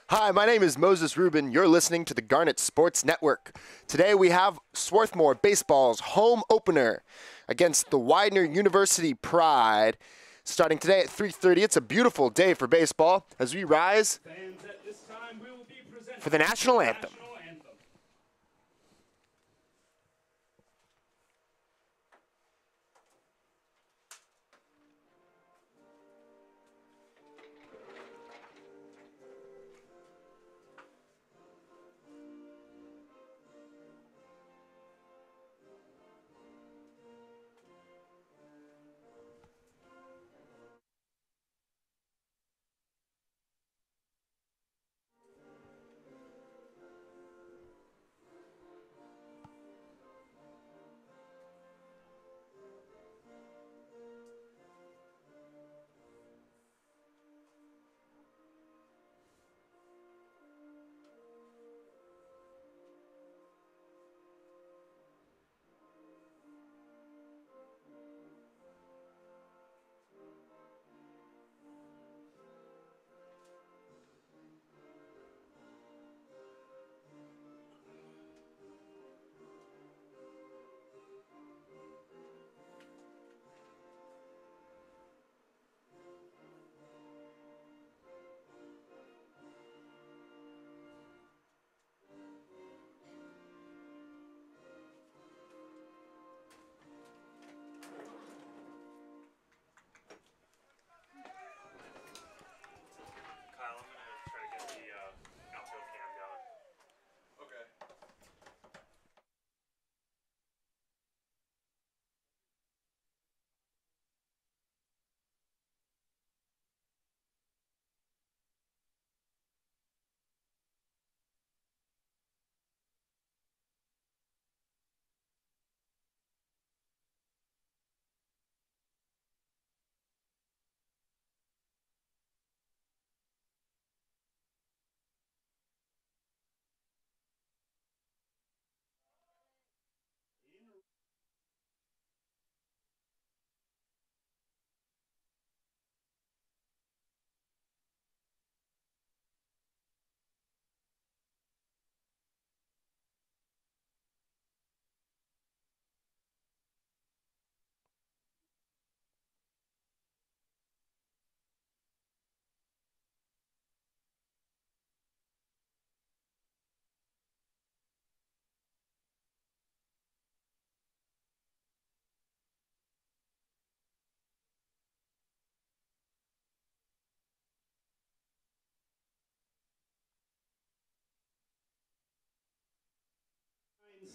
Hi, my name is Moses Rubin. You're listening to the Garnet Sports Network. Today we have Swarthmore Baseball's home opener against the Widener University Pride. Starting today at 3:30, it's a beautiful day for baseball as we rise for the national anthem.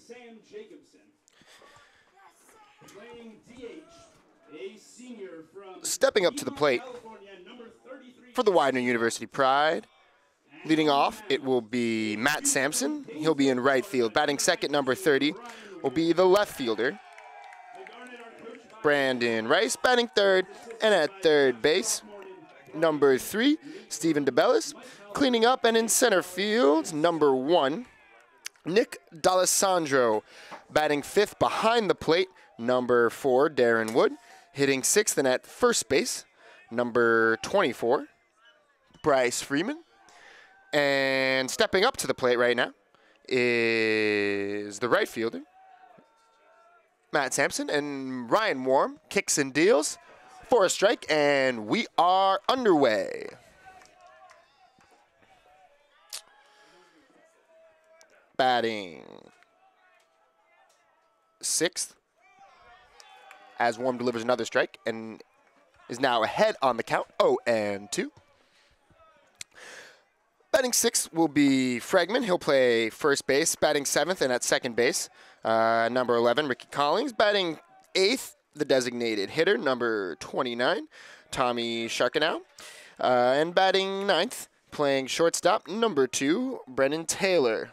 Sam Jacobson, playing DH, a senior from Stepping up to the plate for the Widener University Pride. Leading off, it will be Matt Sampson. He'll be in right field. Batting second, number 30, will be the left fielder, Brandon Rice. Batting third, and at third base, number 3, Stephen DeBellis. Cleaning up and in center field, number 1, Nick D'Alessandro. Batting fifth behind the plate, number 4, Darren Wood. Hitting sixth and at first base, number 24, Bryce Freeman. And stepping up to the plate right now is the right fielder, Matt Sampson. And Ryan Warm kicks and deals for a strike, and we are underway. Batting sixth, as Warm delivers another strike and is now ahead on the count, 0-2. Batting sixth will be Fregman. He'll play first base. Batting seventh and at second base, number 11, Ricky Collins. Batting eighth, the designated hitter, number 29, Tommy Sharkanow. And batting ninth, playing shortstop, number 2, Brennan Taylor.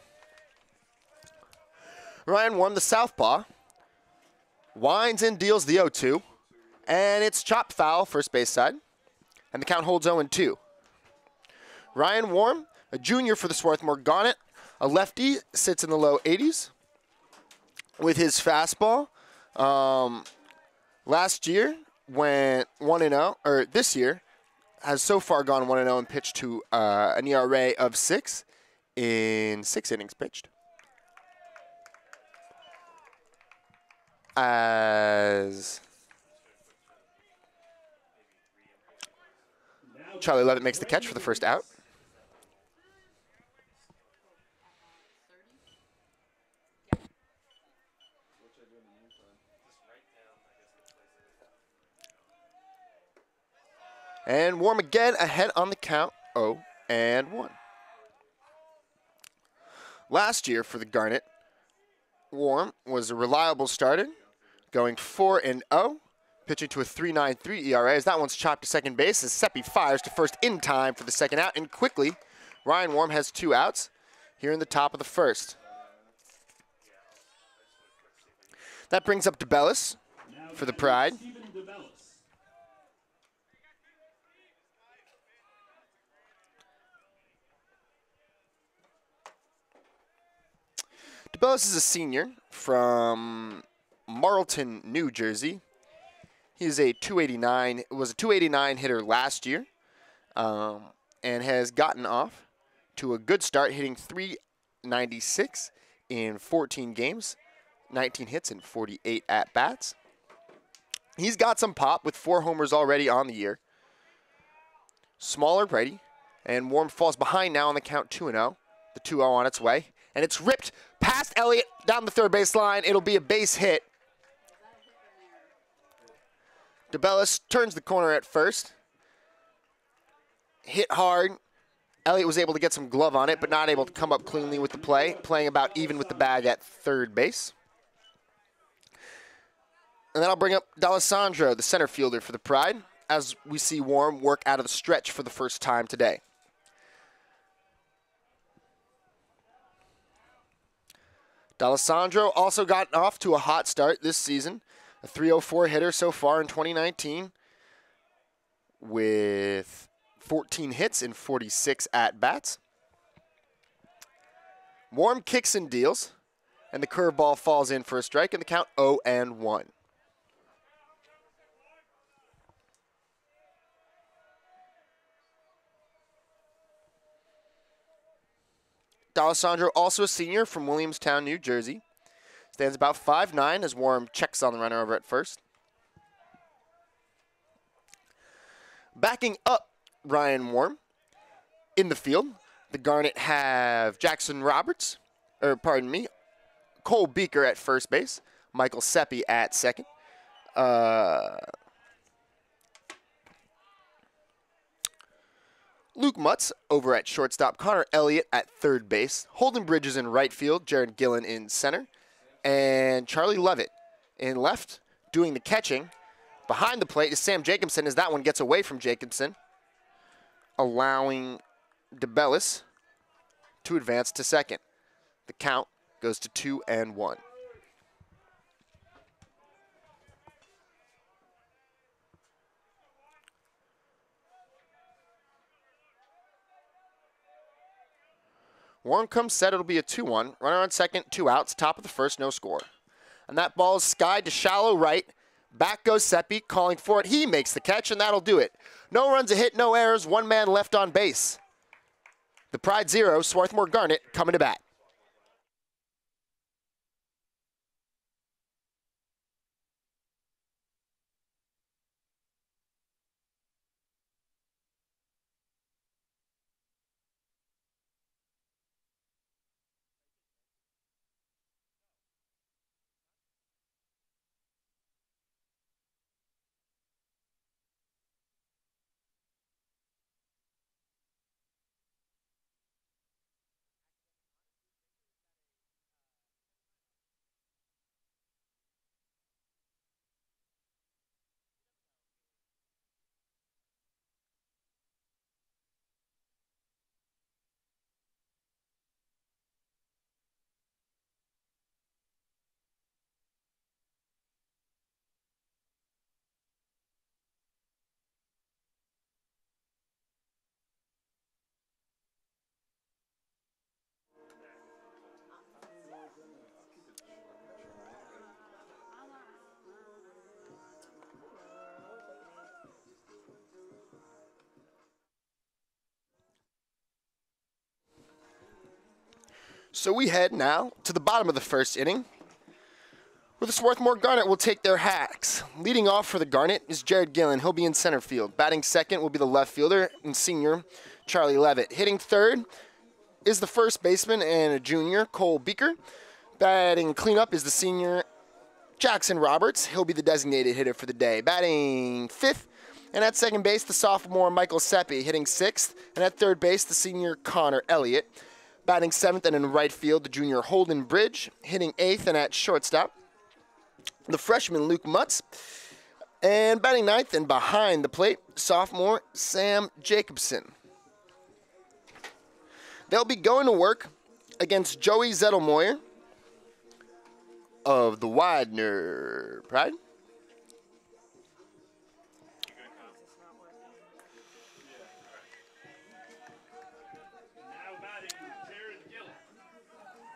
Ryan Warm, the southpaw, winds and deals the 0-2, and it's chopped foul, first base side, and the count holds 0-2. Ryan Warm, a junior for the Swarthmore Garnet, a lefty, sits in the low 80s with his fastball. Last year went 1-0, or this year has so far gone 1-0 and pitched to an ERA of 6 in 6 innings pitched. As Charlie Levitt makes the catch for the first out. And Warm again ahead on the count, 0-1. Last year for the Garnet, Warm was a reliable starter, going 4-0, pitching to a 3.93 ERA as that one's chopped to second base as Seppi fires to first in time for the second out, and quickly, Ryan Warm has 2 outs here in the top of the first. That brings up DeBellis for the Pride. DeBellis is a senior from Marlton, New Jersey. He is a 289. Was a 289 hitter last year, and has gotten off to a good start, hitting 396 in 14 games, 19 hits and 48 at bats. He's got some pop with 4 homers already on the year. Smaller righty, and Warm falls behind now on the count 2-0. The 2-0 on its way, and it's ripped past Elliott down the third base line. It'll be a base hit. DeBellis turns the corner at first. Hit hard. Elliott was able to get some glove on it, but not able to come up cleanly with the play, playing about even with the bag at third base. And then I'll bring up D'Alessandro, the center fielder for the Pride, as we see Warm work out of the stretch for the first time today. D'Alessandro also got off to a hot start this season, a 304 hitter so far in 2019 with 14 hits and 46 at-bats. Warm kicks and deals, and the curveball falls in for a strike, and the count 0-1. D'Alessandro, also a senior from Williamstown, New Jersey. Stands about 5'9" as Warm checks on the runner over at first. Backing up Ryan Warm in the field, the Garnet have Jackson Roberts, Cole Beaker at first base, Michael Seppi at second. Luke Mutz over at shortstop, Connor Elliott at third base, Holden Bridges in right field, Jared Gillen in center, and Charlie Levitt in left doing the catching. Behind the plate is Sam Jacobson as that one gets away from Jacobson, allowing DeBellis to advance to second. The count goes to 2-1. Warm comes set, it'll be a 2-1. Runner on second, 2 outs, top of the first, no score. And that ball is skied to shallow right. Back goes Seppi, calling for it. He makes the catch, and that'll do it. No runs, a hit, no errors, 1 man left on base. The Pride 0, Swarthmore Garnet coming to bat. So we head now to the bottom of the first inning, where the Swarthmore Garnet will take their hacks. Leading off for the Garnet is Jared Gillen. He'll be in center field. Batting second will be the left fielder and senior Charlie Levitt. Hitting third is the first baseman and a junior, Cole Beaker. Batting cleanup is the senior Jackson Roberts. He'll be the designated hitter for the day. Batting fifth, and at second base, the sophomore Michael Seppi. Hitting sixth, and at third base, the senior Connor Elliott. Batting seventh, and in right field, the junior Holden Bridge. Hitting eighth, and at shortstop, the freshman Luke Mutz. And batting ninth and behind the plate, sophomore Sam Jacobson. They'll be going to work against Joey Zettelmoyer of the Widener Pride.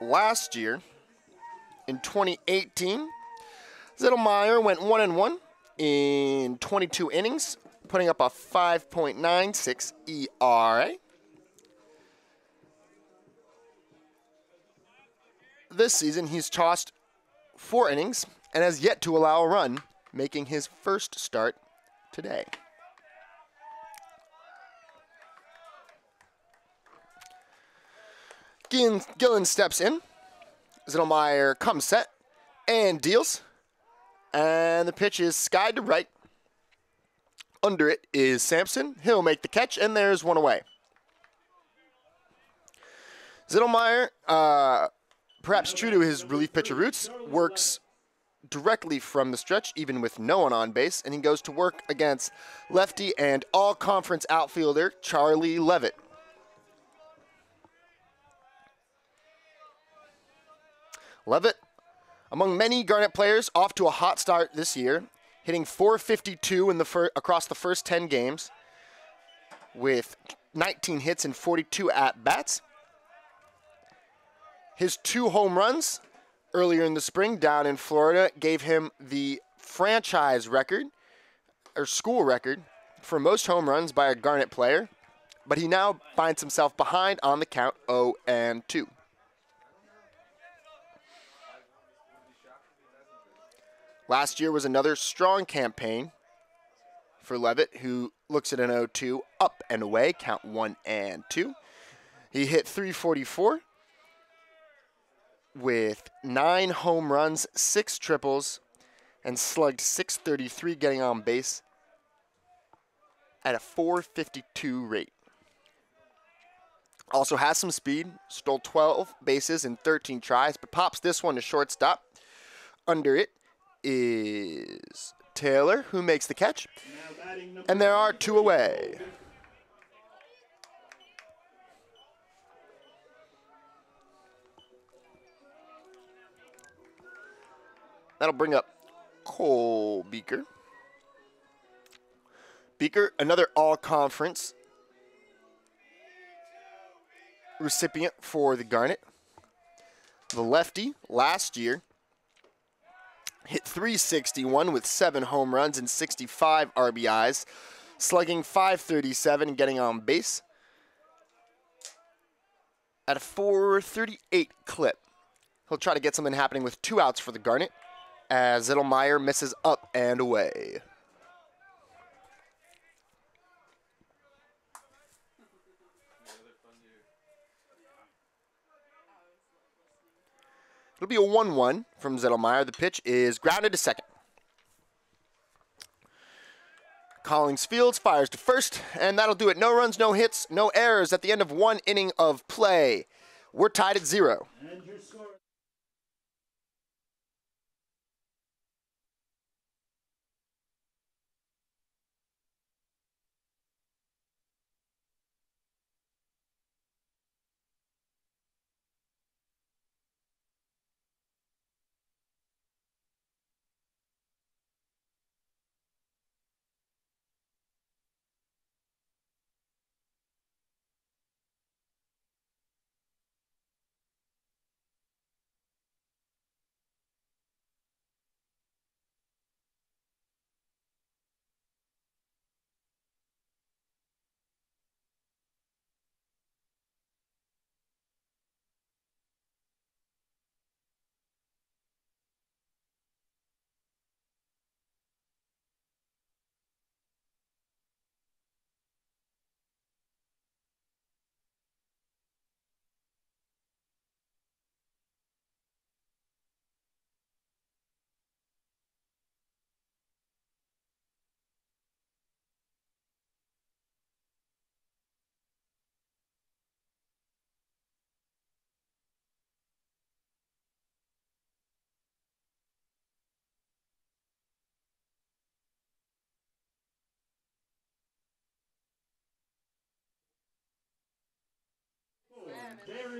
Last year, in 2018, Zettelmeyer went 1-1 in 22 innings, putting up a 5.96 ERA. This season, he's tossed 4 innings and has yet to allow a run, making his first start today. Gillen steps in. Zettelmeyer comes set and deals. And the pitch is skied to right. Under it is Sampson. He'll make the catch, and there's one away. Zettelmeyer, perhaps true to his relief pitcher roots, works directly from the stretch, even with no one on base, and he goes to work against lefty and all-conference outfielder Charlie Levitt. Levitt, among many Garnet players, off to a hot start this year, hitting .452 in across the first 10 games with 19 hits and 42 at-bats. His 2 home runs earlier in the spring down in Florida gave him the franchise record, or school record, for most home runs by a Garnet player, but he now finds himself behind on the count 0-2. Last year was another strong campaign for Levitt, who looks at an 0-2 up and away, count 1-2. He hit .344 with 9 home runs, 6 triples, and slugged .633, getting on base at a .452 rate. Also has some speed, stole 12 bases in 13 tries, but pops this one to shortstop. Under it is Taylor, who makes the catch, and there are 2 away. That'll bring up Cole Beaker. Beaker, another all-conference recipient for the Garnet. The lefty, last year, hit .361 with 7 home runs and 65 RBIs, slugging .537 and getting on base at a .438 clip. He'll try to get something happening with 2 outs for the Garnet as Zettelmeyer misses up and away. It'll be a 1-1 from Zettelmeyer. The pitch is grounded to second. Collins Fields fires to first, and that'll do it. No runs, no hits, no errors at the end of 1 inning of play. We're tied at 0. And your score.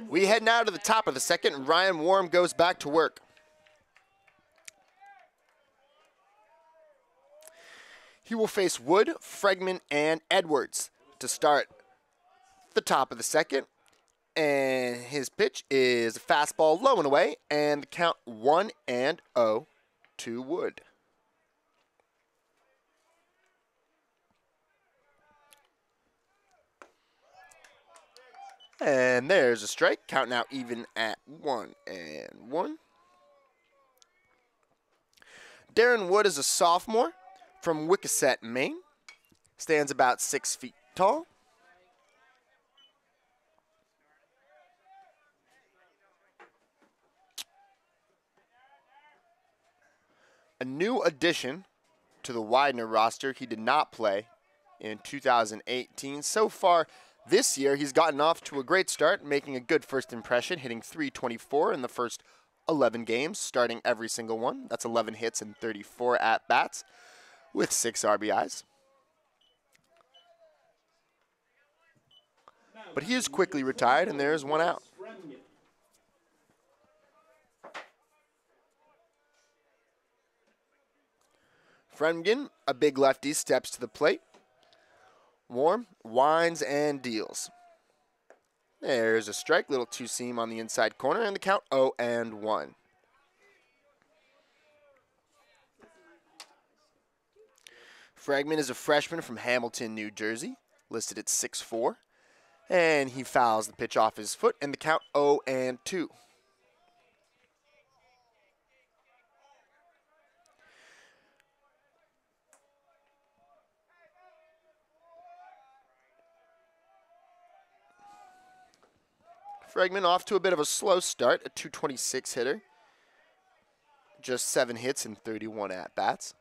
We head now to the top of the second, and Ryan Warm goes back to work. He will face Wood, Fregman, and Edwards to start the top of the second. And his pitch is a fastball low and away, and the count 1-0 to Wood. And there's a strike. Count now even at 1-1. Darren Wood is a sophomore from Wickaset, Maine. Stands about 6 feet tall. A new addition to the Widener roster. He did not play in 2018. So far this year, he's gotten off to a great start, making a good first impression, hitting .324 in the first 11 games, starting every single one. That's 11 hits and 34 at-bats with 6 RBIs. But he is quickly retired, and there's one out. Fremgen, a big lefty, steps to the plate. Warm, winds, and deals. There's a strike, little two-seam on the inside corner, and the count 0-1. Fregman is a freshman from Hamilton, New Jersey, listed at 6'4", and he fouls the pitch off his foot, and the count 0-2. Fregman off to a bit of a slow start, a .226 hitter. Just 7 hits and 31 at-bats.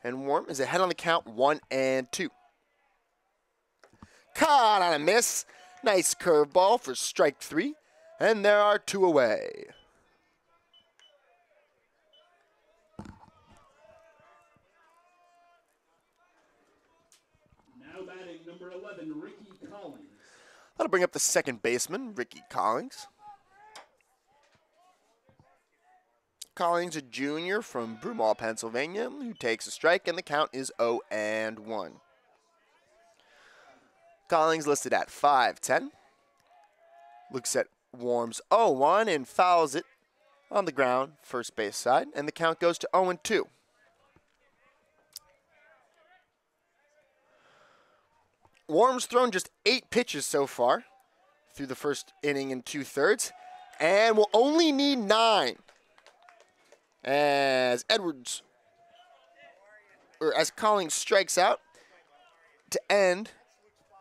And Warm is ahead on the count 1-2. Caught on a miss. Nice curveball for strike 3. And there are 2 away. Now batting number 11, Ricky Collins. That'll bring up the second baseman, Ricky Collins. Collins, a junior from Broomall, Pennsylvania, who takes a strike, and the count is 0-1. Collins listed at 5'10". Looks at Warm's 0-1 and fouls it on the ground, first base side, and the count goes to 0-2. Warm's thrown just 8 pitches so far through the first inning and 2/3, and will only need 9 as Collins strikes out to end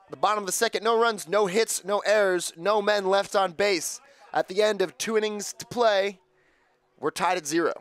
the bottom of the second. No runs, no hits, no errors, no men left on base. At the end of 2 innings to play, we're tied at 0.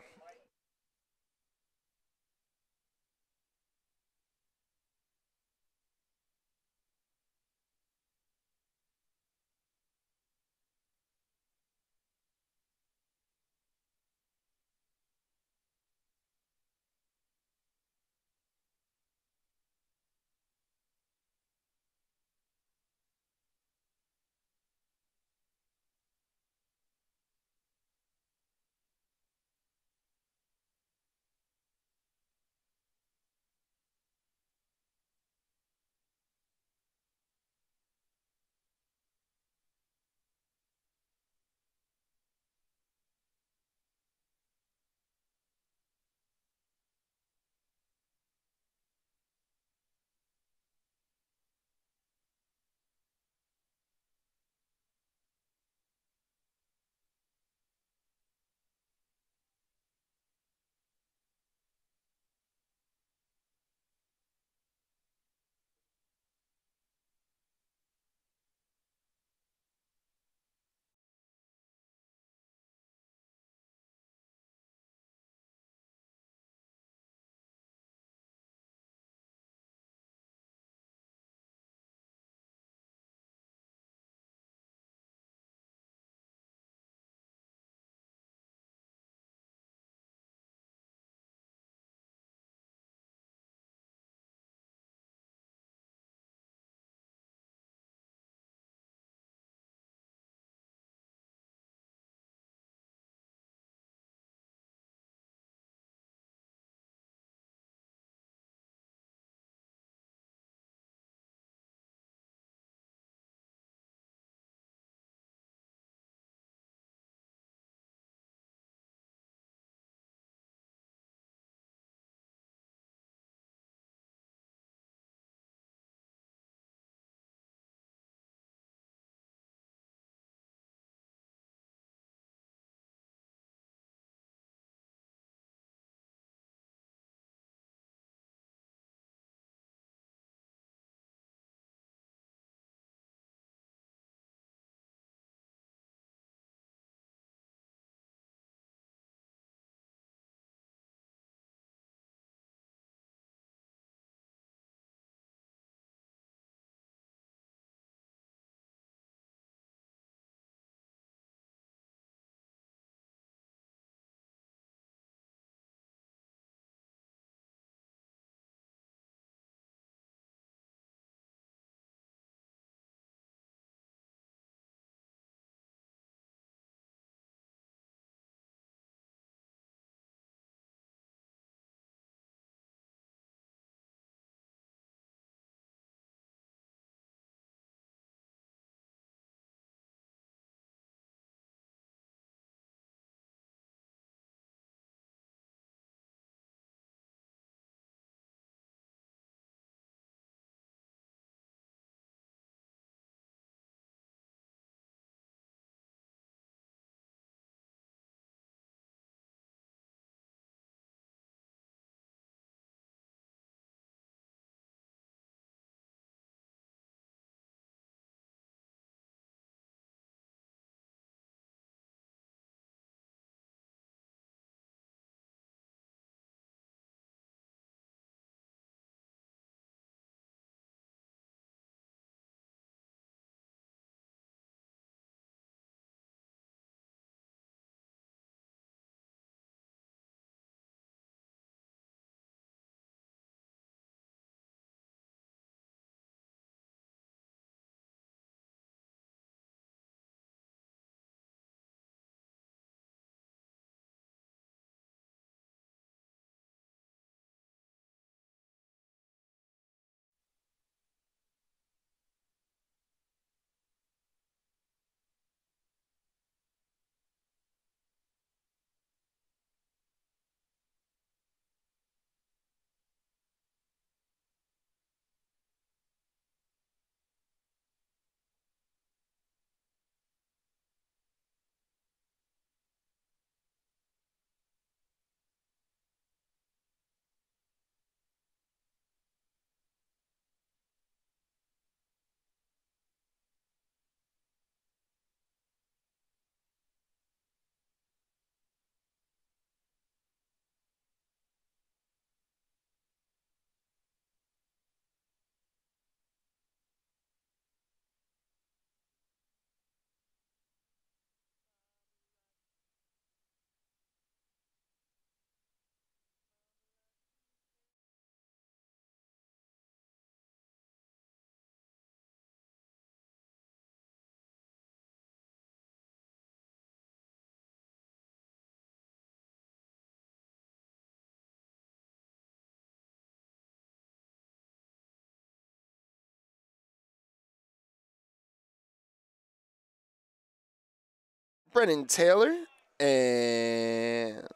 Brennan Taylor, and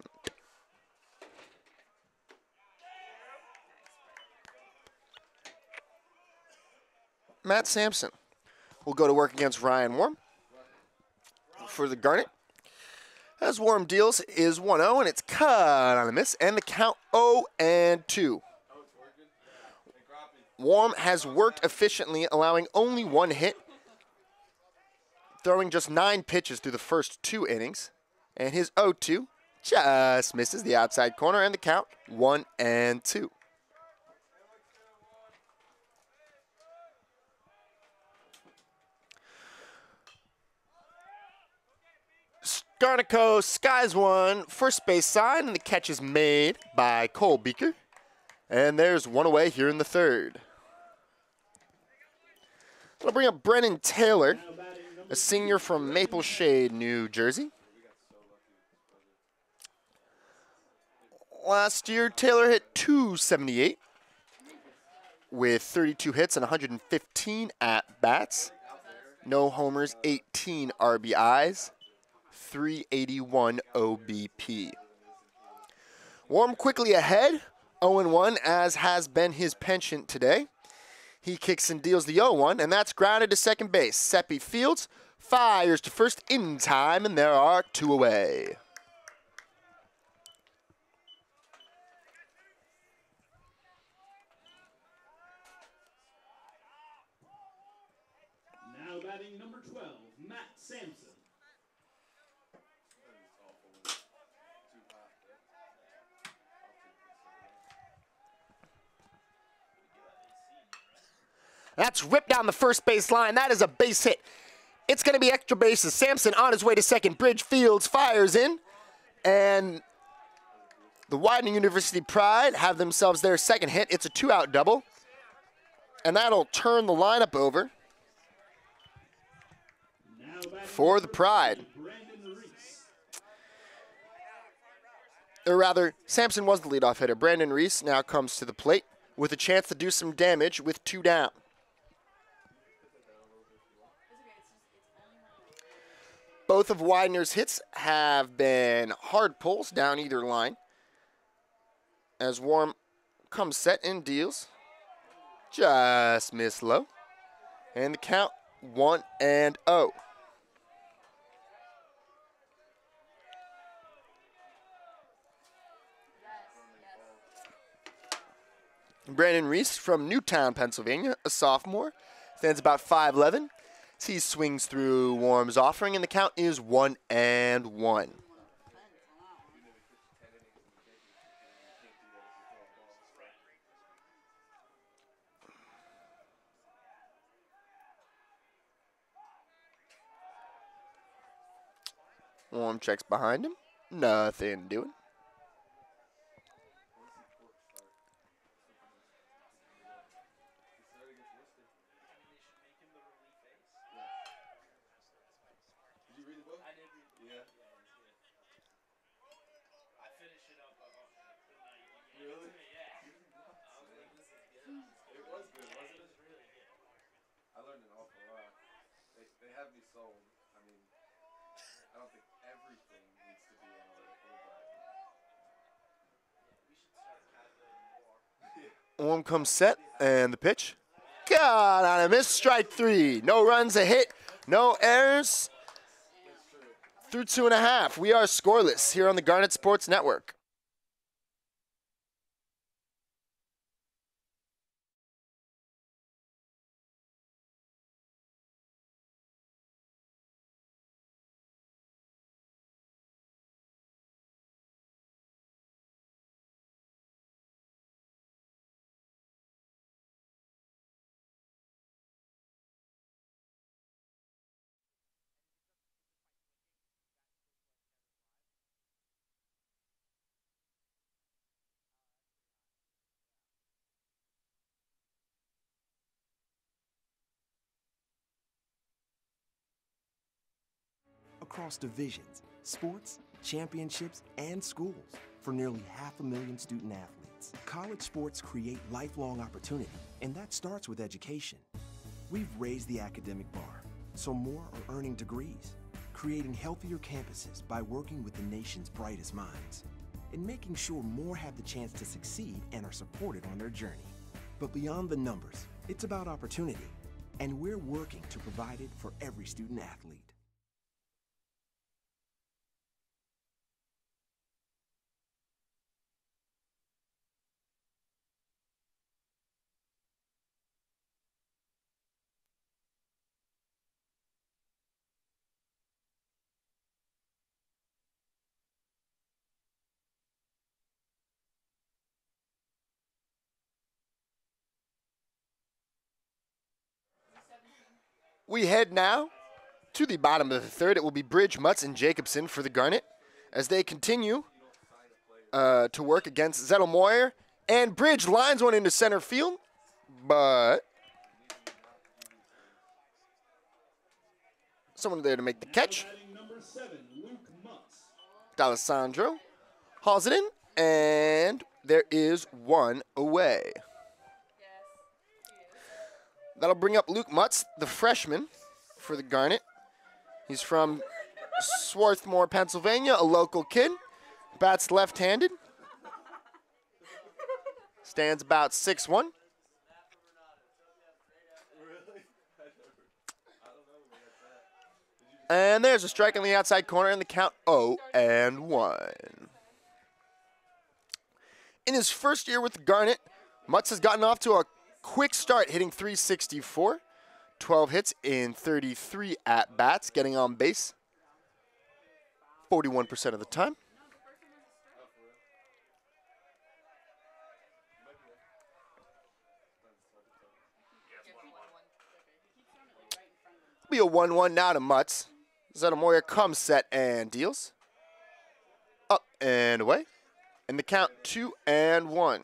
Matt Sampson will go to work against Ryan Warm for the Garnet. As Warm deals is 1-0, and it's cut on a miss, and the count 0-2. Warm has worked efficiently, allowing only one hit, throwing just 9 pitches through the first 2 innings, and his 0-2 just misses the outside corner, and the count 1-2. Garnico skies one, first base side, and the catch is made by Cole Beaker. And there's one away here in the third. I'll bring up Brennan Taylor, a senior from Maple Shade, New Jersey. Last year, Taylor hit .278 with 32 hits and 115 at-bats. No homers, 18 RBIs. 381 OBP. Warm quickly ahead, 0-1, as has been his penchant today. He kicks and deals the 0-1, and that's grounded to second base. Seppi Fields fires to first in time, and there are 2 away. Now batting number 12, Matt Sampson. That's ripped down the first base line. That is a base hit. It's going to be extra bases. Sampson on his way to second. Bridge Fields fires in. And the Widener University Pride have themselves their second hit. It's a 2-out double. And that'll turn the lineup over for the Pride. Or rather, Sampson was the leadoff hitter. Brandon Reese now comes to the plate with a chance to do some damage with 2 down. Both of Widener's hits have been hard pulls down either line. As Warm comes set and deals. Just miss low. And the count 1-0. Brandon Reese from Newtown, Pennsylvania, a sophomore, stands about 5'11". He swings through Warm's offering, and the count is 1-1. Warm checks behind him. Nothing doing. Warm comes set, and the pitch. God, on a miss, strike 3. No runs, a hit, no errors. Through 2.5, we are scoreless here on the Garnet Sports Network. Across divisions, sports, championships, and schools for nearly 500,000 student athletes. College sports create lifelong opportunity, and that starts with education. We've raised the academic bar, so more are earning degrees, creating healthier campuses by working with the nation's brightest minds, and making sure more have the chance to succeed and are supported on their journey. But beyond the numbers, it's about opportunity, and we're working to provide it for every student athlete. We head now to the bottom of the third. It will be Bridge, Mutz, and Jacobson for the Garnet as they continue to work against Zettelmoyer. And Bridge lines one into center field, but someone there to make the catch. Batting number 7, Luke Mutz. D'Alessandro hauls it in, and there is one away. That'll bring up Luke Mutz, the freshman, for the Garnet. He's from Swarthmore, Pennsylvania, a local kid. Bats left-handed. Stands about 6'1". And there's a strike on the outside corner, and the count 0-1. In his first year with the Garnet, Mutz has gotten off to a quick start, hitting .364, 12 hits in 33 at-bats, getting on base 41% of the time. It'll be a 1-1 now to Mutz. Zettelmoyer comes set and deals. Up and away. And the count 2-1.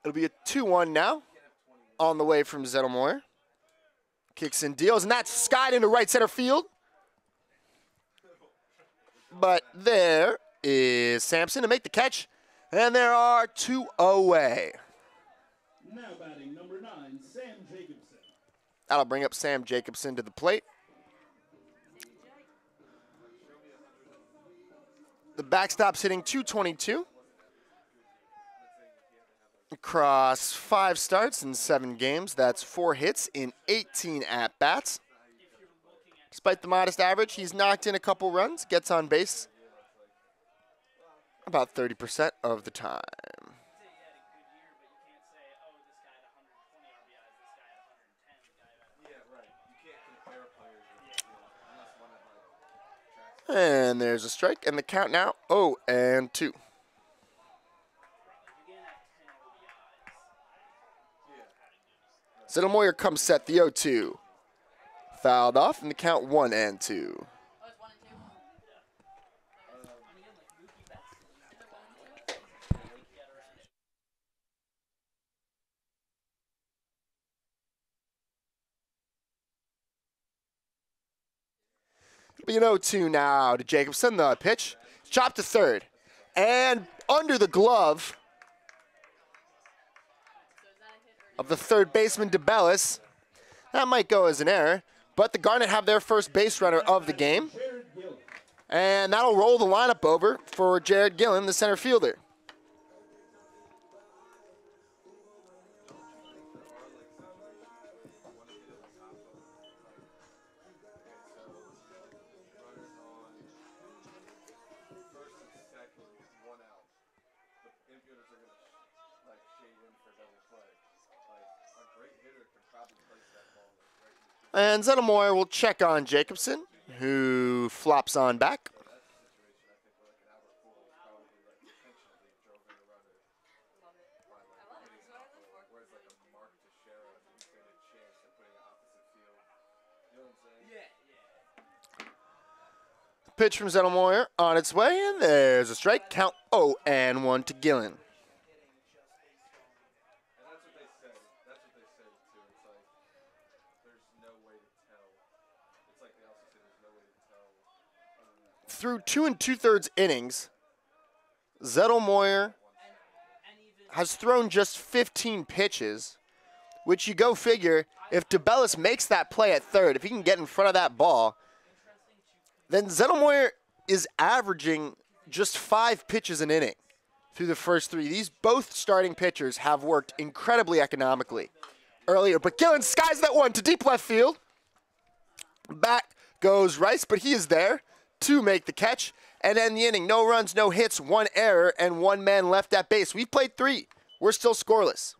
It'll be a 2-1 now, on the way from Zettelmoyer. Kicks and deals, and that's skied into right center field. But there is Sampson to make the catch, and there are 2 away. Now batting number 9, Sam Jacobson. That'll bring up Sam Jacobson to the plate. The backstop's hitting .222. Across 5 starts in 7 games, that's 4 hits in 18 at-bats. Despite the modest average, he's knocked in a couple runs, gets on base about 30% of the time. And there's a strike, and the count now 0-2. Zettelmoyer comes set, the 0-2. Fouled off, and the count 1-2. It'll be an 0-2 now to Jacobson. The pitch, chopped to third. And under the glove of the third baseman, DeBellis. That might go as an error, but the Garnet have their first base runner of the game. And that'll roll the lineup over for Jared Gillen, the center fielder. And Zettelmoyer will check on Jacobson, who flops on back. Pitch from Zettelmoyer on its way, and there's a strike. Count 0-1 to Gillen. Through 2 2/3 innings, Zettelmoyer has thrown just 15 pitches, which you go figure, if DeBellis makes that play at third, if he can get in front of that ball, then Zettelmoyer is averaging just 5 pitches an inning through the first 3. These both starting pitchers have worked incredibly economically earlier, but Gillen skies that one to deep left field. Back goes Rice, but he is there to make the catch and end the inning. No runs, no hits, 1 error, and 1 man left at base. We've played 3. We're still scoreless.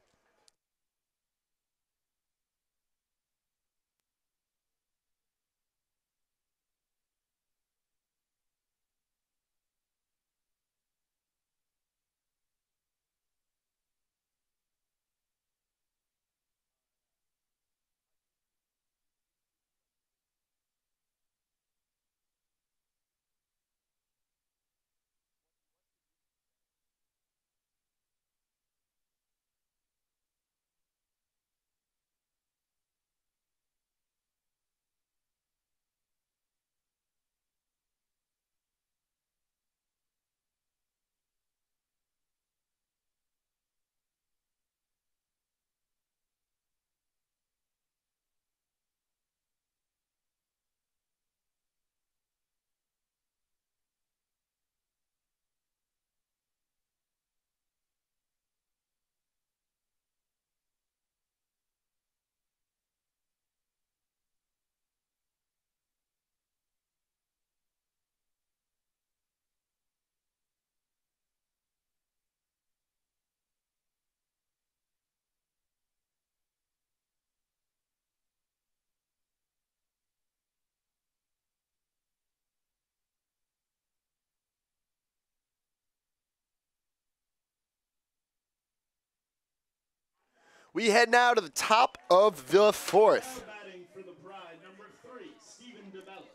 We head now to the top of the 4th. Batting for the Pride, number 3, Stephen DeBellis.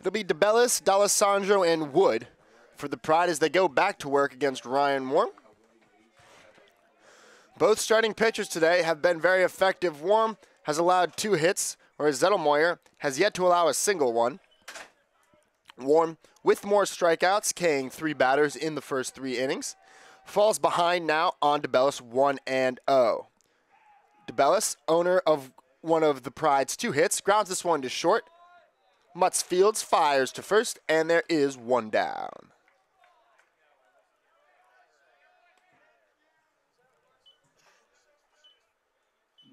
It'll be DeBellis, D'Alessandro, and Wood for the Pride as they go back to work against Ryan Warm. Both starting pitchers today have been very effective. Warm has allowed 2 hits, whereas Zettelmoyer has yet to allow a single one. Warm, with more strikeouts, K-ing 3 batters in the first 3 innings, falls behind now on DeBellis 1-0. DeBellis, owner of one of the Pride's 2 hits, grounds this one to short. Mutz Fields fires to first, and there is 1 down.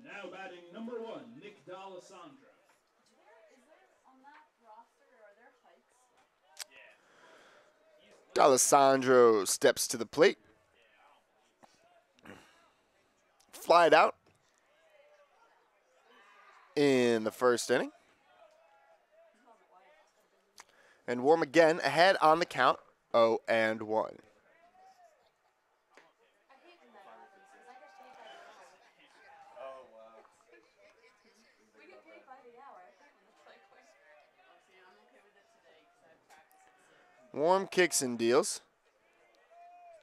Now batting number 1, Nick D'Alessandro. D'Alessandro steps to the plate. Flied out in the first inning. And Warm again ahead on the count, 0-1. Warm kicks and deals.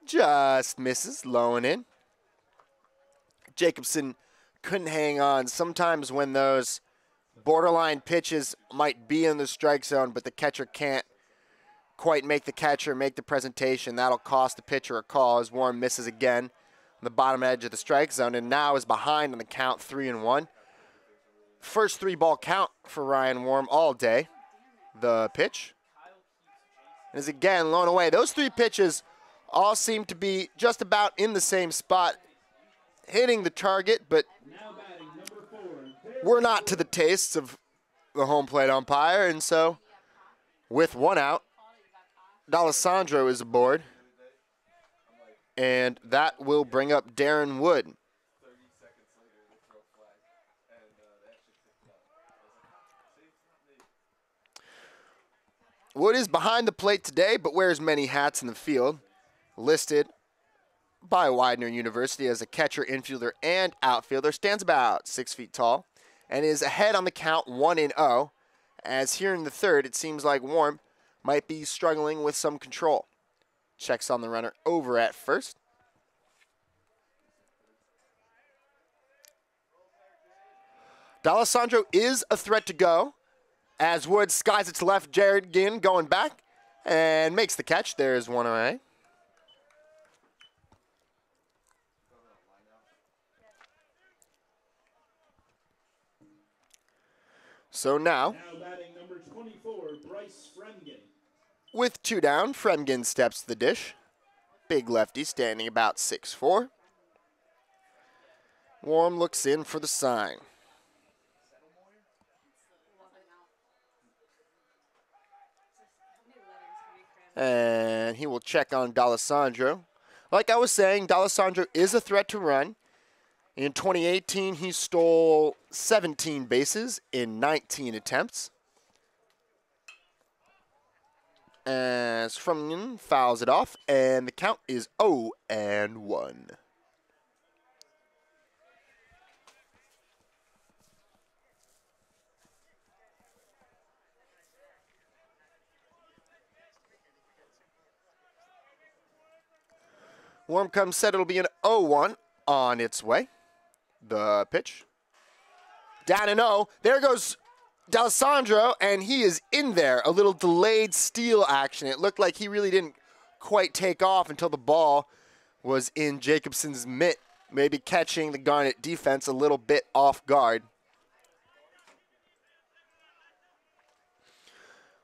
Just misses, low and in. Jacobson couldn't hang on. Sometimes when those borderline pitches might be in the strike zone, but the catcher can't quite make the catch or make the presentation, that'll cost the pitcher a call as Warren misses again on the bottom edge of the strike zone and now is behind on the count 3-1. First 3-ball count for Ryan Warm all day. The pitch is again blown away. Those 3 pitches all seem to be just about in the same spot, hitting the target, but we're not to the tastes of the home plate umpire, and so with 1 out, D'Alessandro is aboard, and that will bring up Darren Wood. Wood is behind the plate today, but wears many hats in the field. Listed by Widener University as a catcher, infielder, and outfielder. Stands about 6 feet tall and is ahead on the count 1-0. As here in the third, it seems like Warm might be struggling with some control. Checks on the runner over at first. D'Alessandro is a threat to go as Wood skies it to left. Jared Ginn going back and makes the catch. There's 1 away. So now, Now batting number 24, Bryce Fremgen. with 2 down, Fremgen steps to the dish. Big lefty standing about 6'4". Warm looks in for the sign. And he will check on D'Alessandro. Like I was saying, D'Alessandro is a threat to run. In 2018, he stole 17 bases in 19 attempts. As Fremgen fouls it off, and the count is 0-1. Warm comes set, it'll be an 0-1 on its way. The pitch. Down and 0. There goes D'Alessandro, and he is in there. A little delayed steal action. It looked like he really didn't quite take off until the ball was in Jacobson's mitt, maybe catching the Garnet defense a little bit off guard.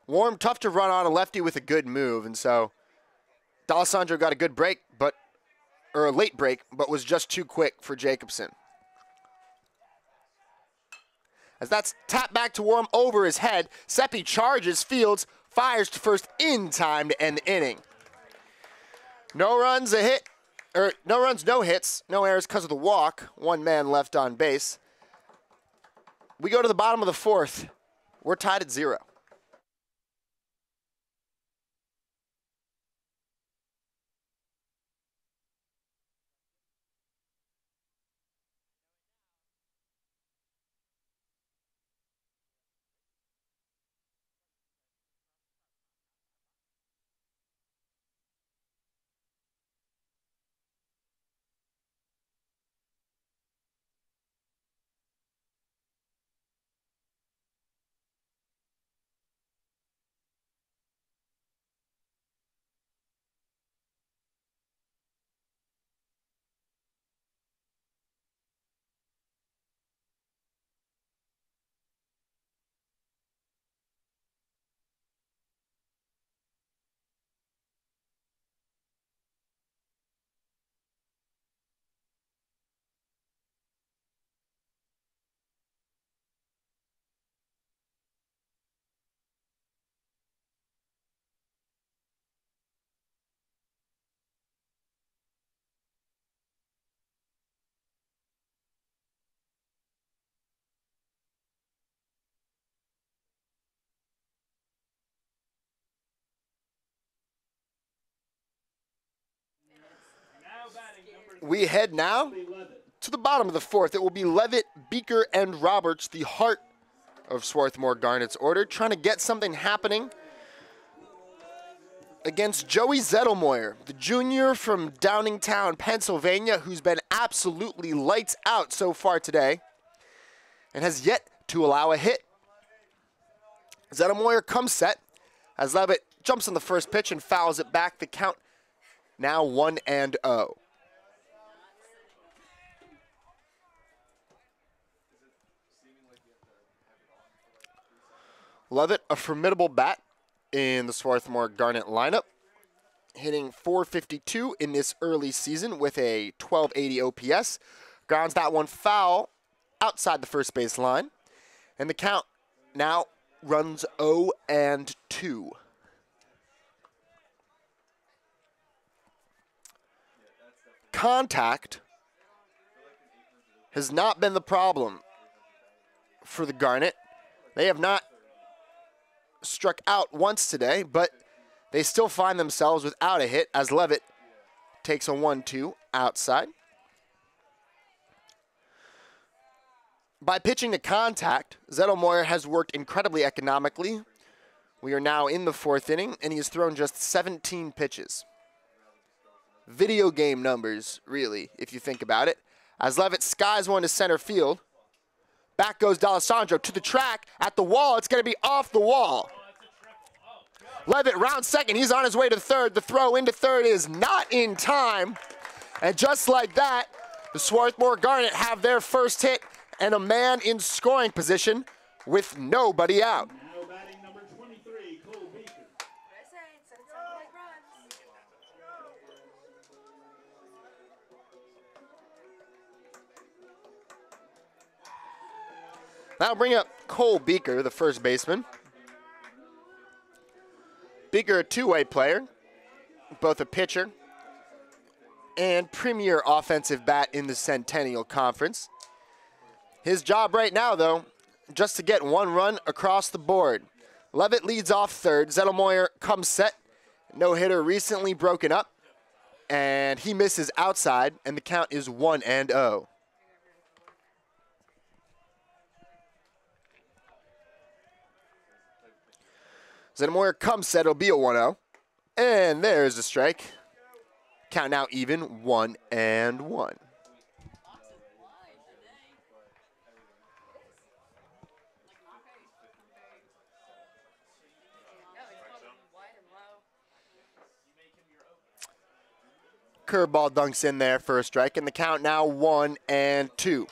Warm, tough to run on a lefty with a good move, and so D'Alessandro got a good break, or a late break, but was just too quick for Jacobson. As that's tapped back to Warm over his head, Seppi charges, fields, fires to first in time to end the inning. No runs, no runs, no hits, no errors because of the walk. 1 man left on base. We go to the bottom of the 4th. We're tied at 0. We head now to the bottom of the 4th. It will be Levitt, Beaker, and Roberts, the heart of Swarthmore Garnet's order, trying to get something happening against Joey Zettelmoyer, the junior from Downingtown, Pennsylvania, who's been absolutely lights out so far today and has yet to allow a hit. Zettelmoyer comes set as Levitt jumps on the first pitch and fouls it back. The count now 1-0. Levitt, a formidable bat in the Swarthmore Garnet lineup, hitting .452 in this early season with a 1280 OPS. Grounds that one foul outside the first base line, and the count now runs 0-2. Contact has not been the problem for the Garnet. They have not struck out once today, but they still find themselves without a hit as Levitt takes a 1-2 outside. By pitching to contact, Zettelmoyer has worked incredibly economically. We are now in the 4th inning, and he has thrown just 17 pitches. Video game numbers, really, if you think about it. As Levitt skies one to center field. Back goes D'Alessandro to the track, at the wall. It's going to be off the wall. Levitt round second. He's on his way to third. The throw into third is not in time. And just like that, the Swarthmore Garnet have their first hit and a man in scoring position with nobody out. Now batting number 23, Cole Beaker. That'll bring up Cole Beaker, the first baseman. Beaker, a two-way player, both a pitcher and premier offensive bat in the Centennial Conference. His job right now, though, just to get one run across the board. Levitt leads off third. Zettelmoyer comes set. No hitter recently broken up. And he misses outside, and the count is 1-0. Zettelmoyer comes set. It'll be a 1-0. And there's a strike. Count now even, 1-1. Curveball dunks in there for a strike, and the count now 1-2.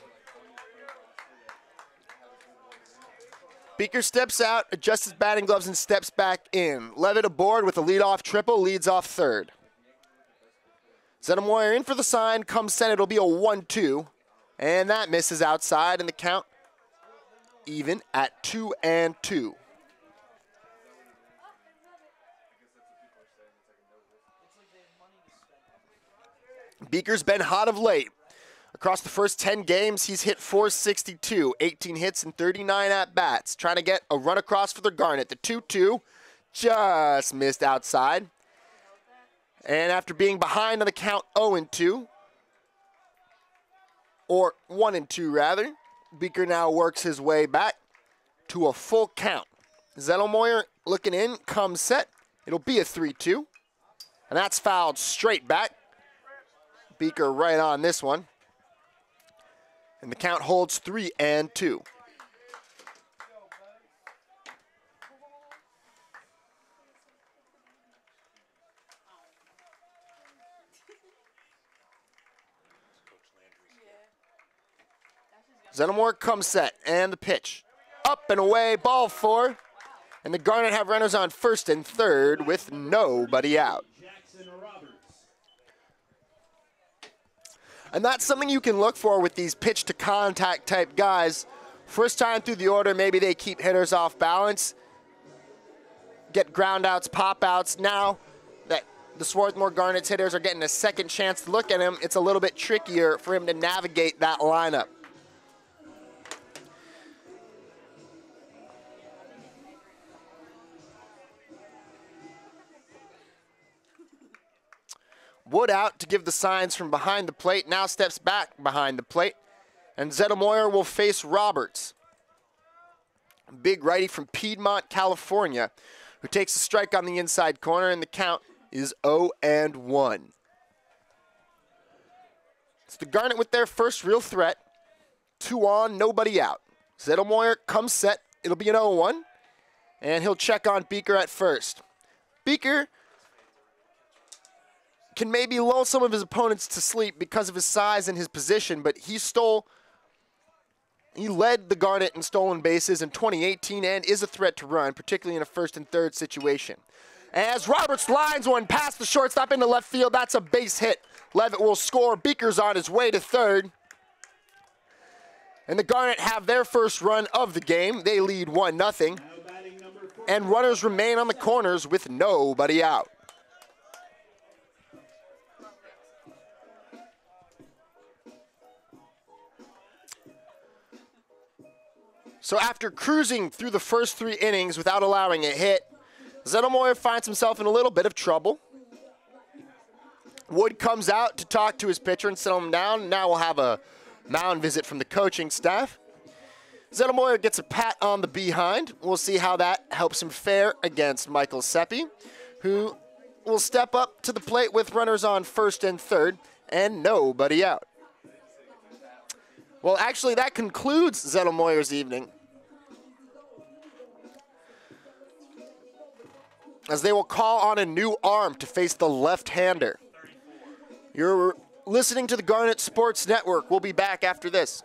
Beaker steps out, adjusts his batting gloves, and steps back in. Levitt aboard with a leadoff triple, leads off third. Zettelmoyer in for the sign, comes set, it'll be a 1-2. And that misses outside, and the count even at 2-2. Beaker's been hot of late. Across the first 10 games, he's hit .462, 18 hits and 39 at-bats. Trying to get a run across for the Garnet. The 2-2 just missed outside. And after being behind on the count 0-2, or 1-2 rather, Beaker now works his way back to a full count. Zettelmoyer looking in, comes set. It'll be a 3-2. And that's fouled straight back. Beaker right on this one. And the count holds 3-2. Zettelmoyer comes set, and the pitch. Up and away, ball four. And the Garnet have runners on first and third with nobody out. And that's something you can look for with these pitch-to-contact type guys. First time through the order, maybe they keep hitters off balance, get ground-outs, pop-outs. Now that the Swarthmore Garnet's hitters are getting a second chance to look at him, it's a little bit trickier for him to navigate that lineup. Wood out to give the signs from behind the plate. Now steps back behind the plate. And Zettelmoyer will face Roberts. A big righty from Piedmont, California, who takes a strike on the inside corner, and the count is 0-1. It's the Garnet with their first real threat. 2 on, nobody out. Zettelmoyer comes set. It'll be an 0-1. And he'll check on Beaker at first. Beaker can maybe lull some of his opponents to sleep because of his size and his position, but he led the Garnet in stolen bases in 2018 and is a threat to run, particularly in a first and third situation. As Roberts lines one past the shortstop into left field, that's a base hit. Levitt will score. Beaker's on his way to third. And the Garnet have their first run of the game. They lead 1-0. And runners remain on the corners with nobody out. So after cruising through the first 3 innings without allowing a hit, Zettelmoyer finds himself in a little bit of trouble. Wood comes out to talk to his pitcher and settle him down. Now we'll have a mound visit from the coaching staff. Zettelmoyer gets a pat on the behind. We'll see how that helps him fare against Michael Seppi, who will step up to the plate with runners on first and third and nobody out. Well, actually, that concludes Zettelmoyer's evening, as they will call on a new arm to face the left-hander. You're listening to the Garnet Sports Network. We'll be back after this.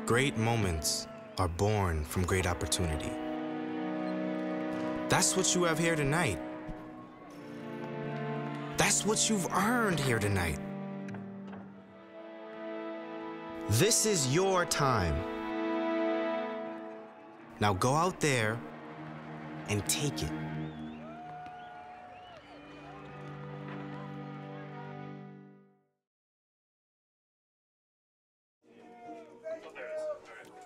Great moments are born from great opportunity. That's what you have here tonight. That's what you've earned here tonight. This is your time. Now go out there and take it.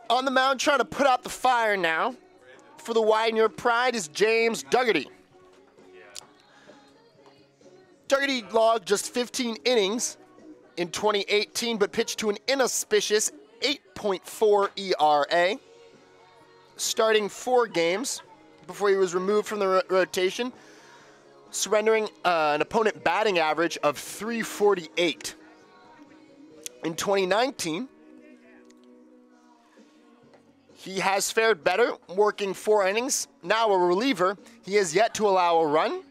On the mound, trying to put out the fire now for the Widener Pride is James Dougherty. Dougherty logged just 15 innings in 2018, but pitched to an inauspicious 8.4 ERA, starting 4 games before he was removed from the rotation, surrendering an opponent batting average of .348. In 2019, he has fared better, working 4 innings. Now a reliever, he has yet to allow a run.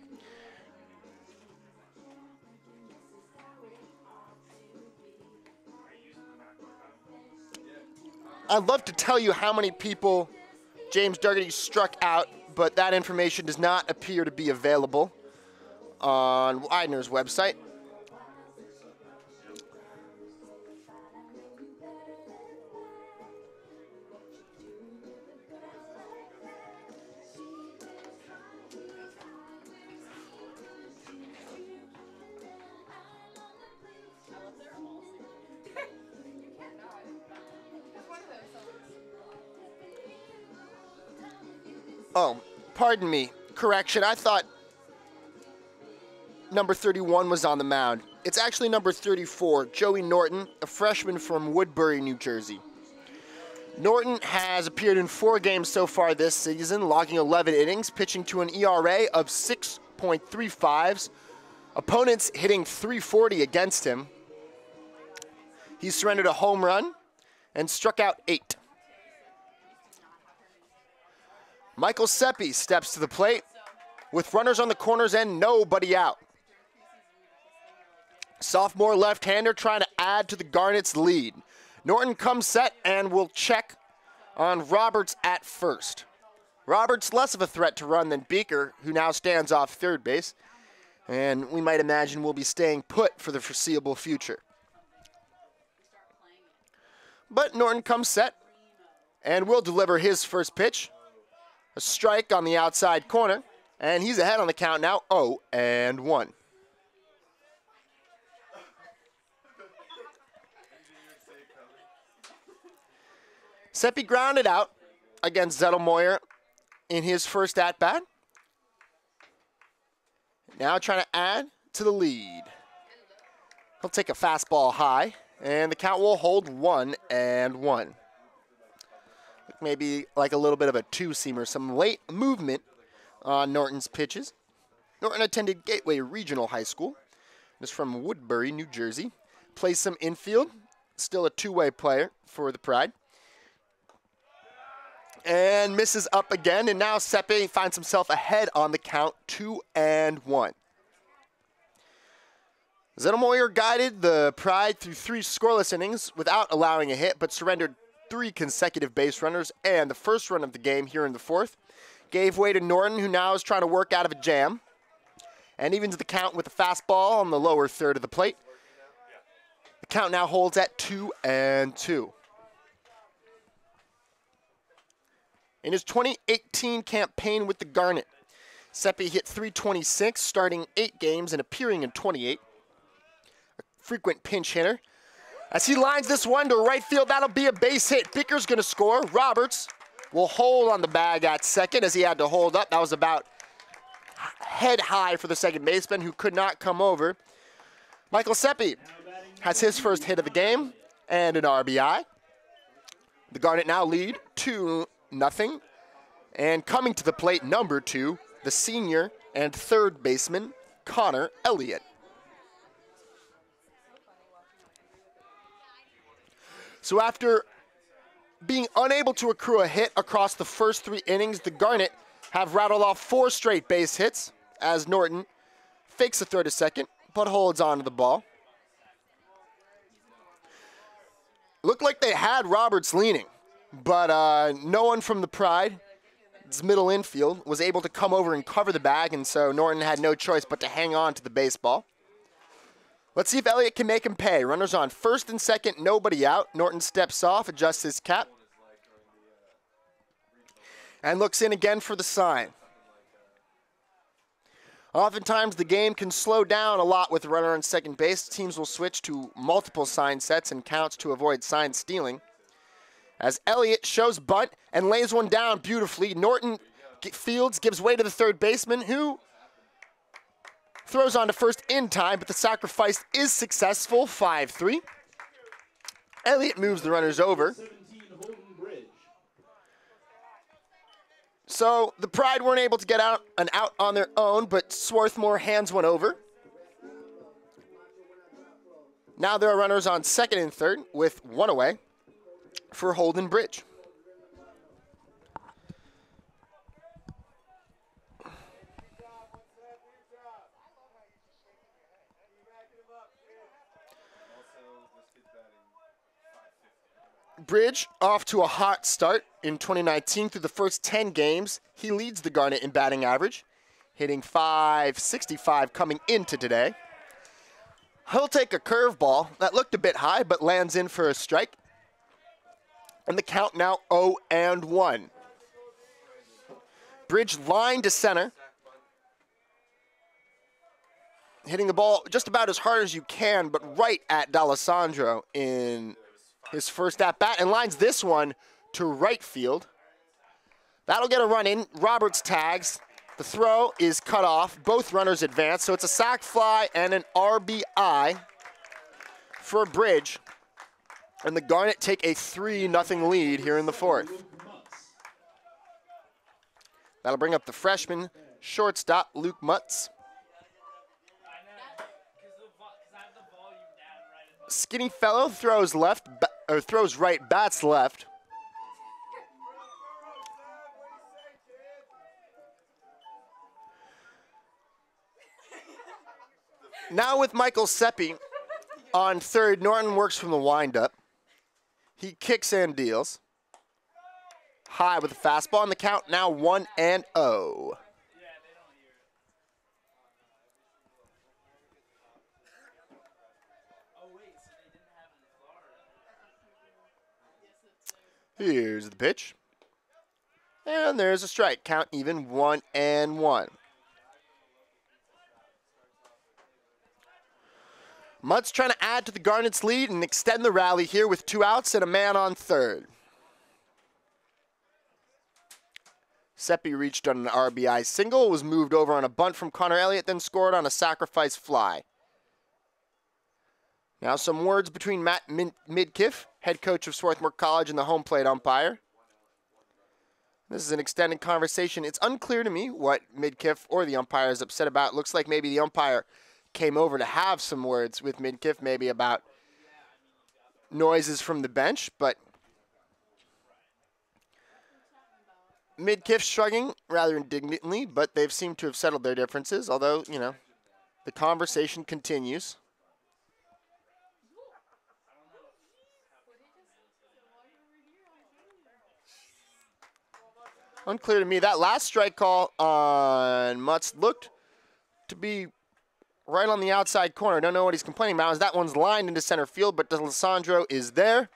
I'd love to tell you how many people James Dougherty struck out, but that information does not appear to be available on Widener's website. Oh, pardon me. Correction, I thought number 31 was on the mound. It's actually number 34, Joey Norton, a freshman from Woodbury, New Jersey. Norton has appeared in 4 games so far this season, logging 11 innings, pitching to an ERA of 6.35. Opponents hitting .340 against him. He surrendered a home run and struck out 8. Michael Seppi steps to the plate with runners on the corners and nobody out. Sophomore left-hander trying to add to the Garnets' lead. Norton comes set and will check on Roberts at first. Roberts less of a threat to run than Beaker, who now stands off third base, and we might imagine will be staying put for the foreseeable future. But Norton comes set and will deliver his first pitch. A strike on the outside corner, and he's ahead on the count now, 0-1. Seppi grounded out against Zettelmoyer in his first at-bat. Now trying to add to the lead. He'll take a fastball high, and the count will hold 1-1. Maybe like a little bit of a two-seamer, some late movement on Norton's pitches. Norton attended Gateway Regional High School. Is from Woodbury, New Jersey. Plays some infield. Still a two-way player for the Pride. And misses up again, and now Seppi finds himself ahead on the count, 2-1. Zettelmoyer guided the Pride through 3 scoreless innings without allowing a hit, but surrendered 3 consecutive base runners, and the first run of the game here in the 4th gave way to Norton, who now is trying to work out of a jam, and evens the count with a fastball on the lower third of the plate. The count now holds at 2-2. In his 2018 campaign with the Garnet, Seppi hit .326, starting 8 games and appearing in 28. A frequent pinch hitter. As he lines this one to right field, that'll be a base hit. Bicker's going to score. Roberts will hold on the bag at second as he had to hold up. That was about head high for the second baseman, who could not come over. Michael Seppi has his first hit of the game and an RBI. The Garnet now lead 2-0. And coming to the plate, number 2, the senior and third baseman, Connor Elliott. So after being unable to accrue a hit across the first 3 innings, the Garnet have rattled off 4 straight base hits as Norton fakes a throw to second, but holds on to the ball. Looked like they had Roberts leaning, but no one from the Pride, its middle infield, was able to come over and cover the bag, and so Norton had no choice but to hang on to the baseball. Let's see if Elliott can make him pay. Runners on first and second, nobody out. Norton steps off, adjusts his cap, and looks in again for the sign. Oftentimes, the game can slow down a lot with the runner on second base. Teams will switch to multiple sign sets and counts to avoid sign stealing. As Elliott shows bunt and lays one down beautifully, Norton fields, gives way to the third baseman, who throws on to first in time, but the sacrifice is successful, 5-3. Elliott moves the runners over. So the Pride weren't able to get out on their own, but Swarthmore hands one over. Now there are runners on second and third with one away for Holden Bridge. Bridge off to a hot start in 2019. Through the first 10 games, he leads the Garnet in batting average, hitting .565 coming into today. He'll take a curveball that looked a bit high, but lands in for a strike. And the count now 0-1. Bridge line to center, hitting the ball just about as hard as you can, but right at D'Alessandro in his first at-bat, and lines this one to right field. That'll get a run in. Roberts tags. The throw is cut off. Both runners advance, so it's a sac fly and an RBI for Bridge. And the Garnet take a 3-0 lead here in the fourth. That'll bring up the freshman shortstop, Luke Mutz. Skinny fellow throws left, or throws right, bats left. Now with Michael Seppi on third, Norton works from the windup. He kicks and deals. High with a fastball, and the count now 1-0. Here's the pitch. And there's a strike. Count even 1-1. Mutt's trying to add to the Garnet's lead and extend the rally here with 2 outs and a man on third. Seppi reached on an RBI single, was moved over on a bunt from Connor Elliott, then scored on a sacrifice fly. Now some words between Matt Midkiff, head coach of Swarthmore College, and the home plate umpire. This is an extended conversation. It's unclear to me what Midkiff or the umpire is upset about. Looks like maybe the umpire came over to have some words with Midkiff, maybe about noises from the bench, but Midkiff shrugging rather indignantly, but they've seemed to have settled their differences, although, you know, the conversation continues. Unclear to me. That last strike call on Mutz looked to be right on the outside corner. Don't know what he's complaining about, as that one's lined into center field, but D'Alessandro is there,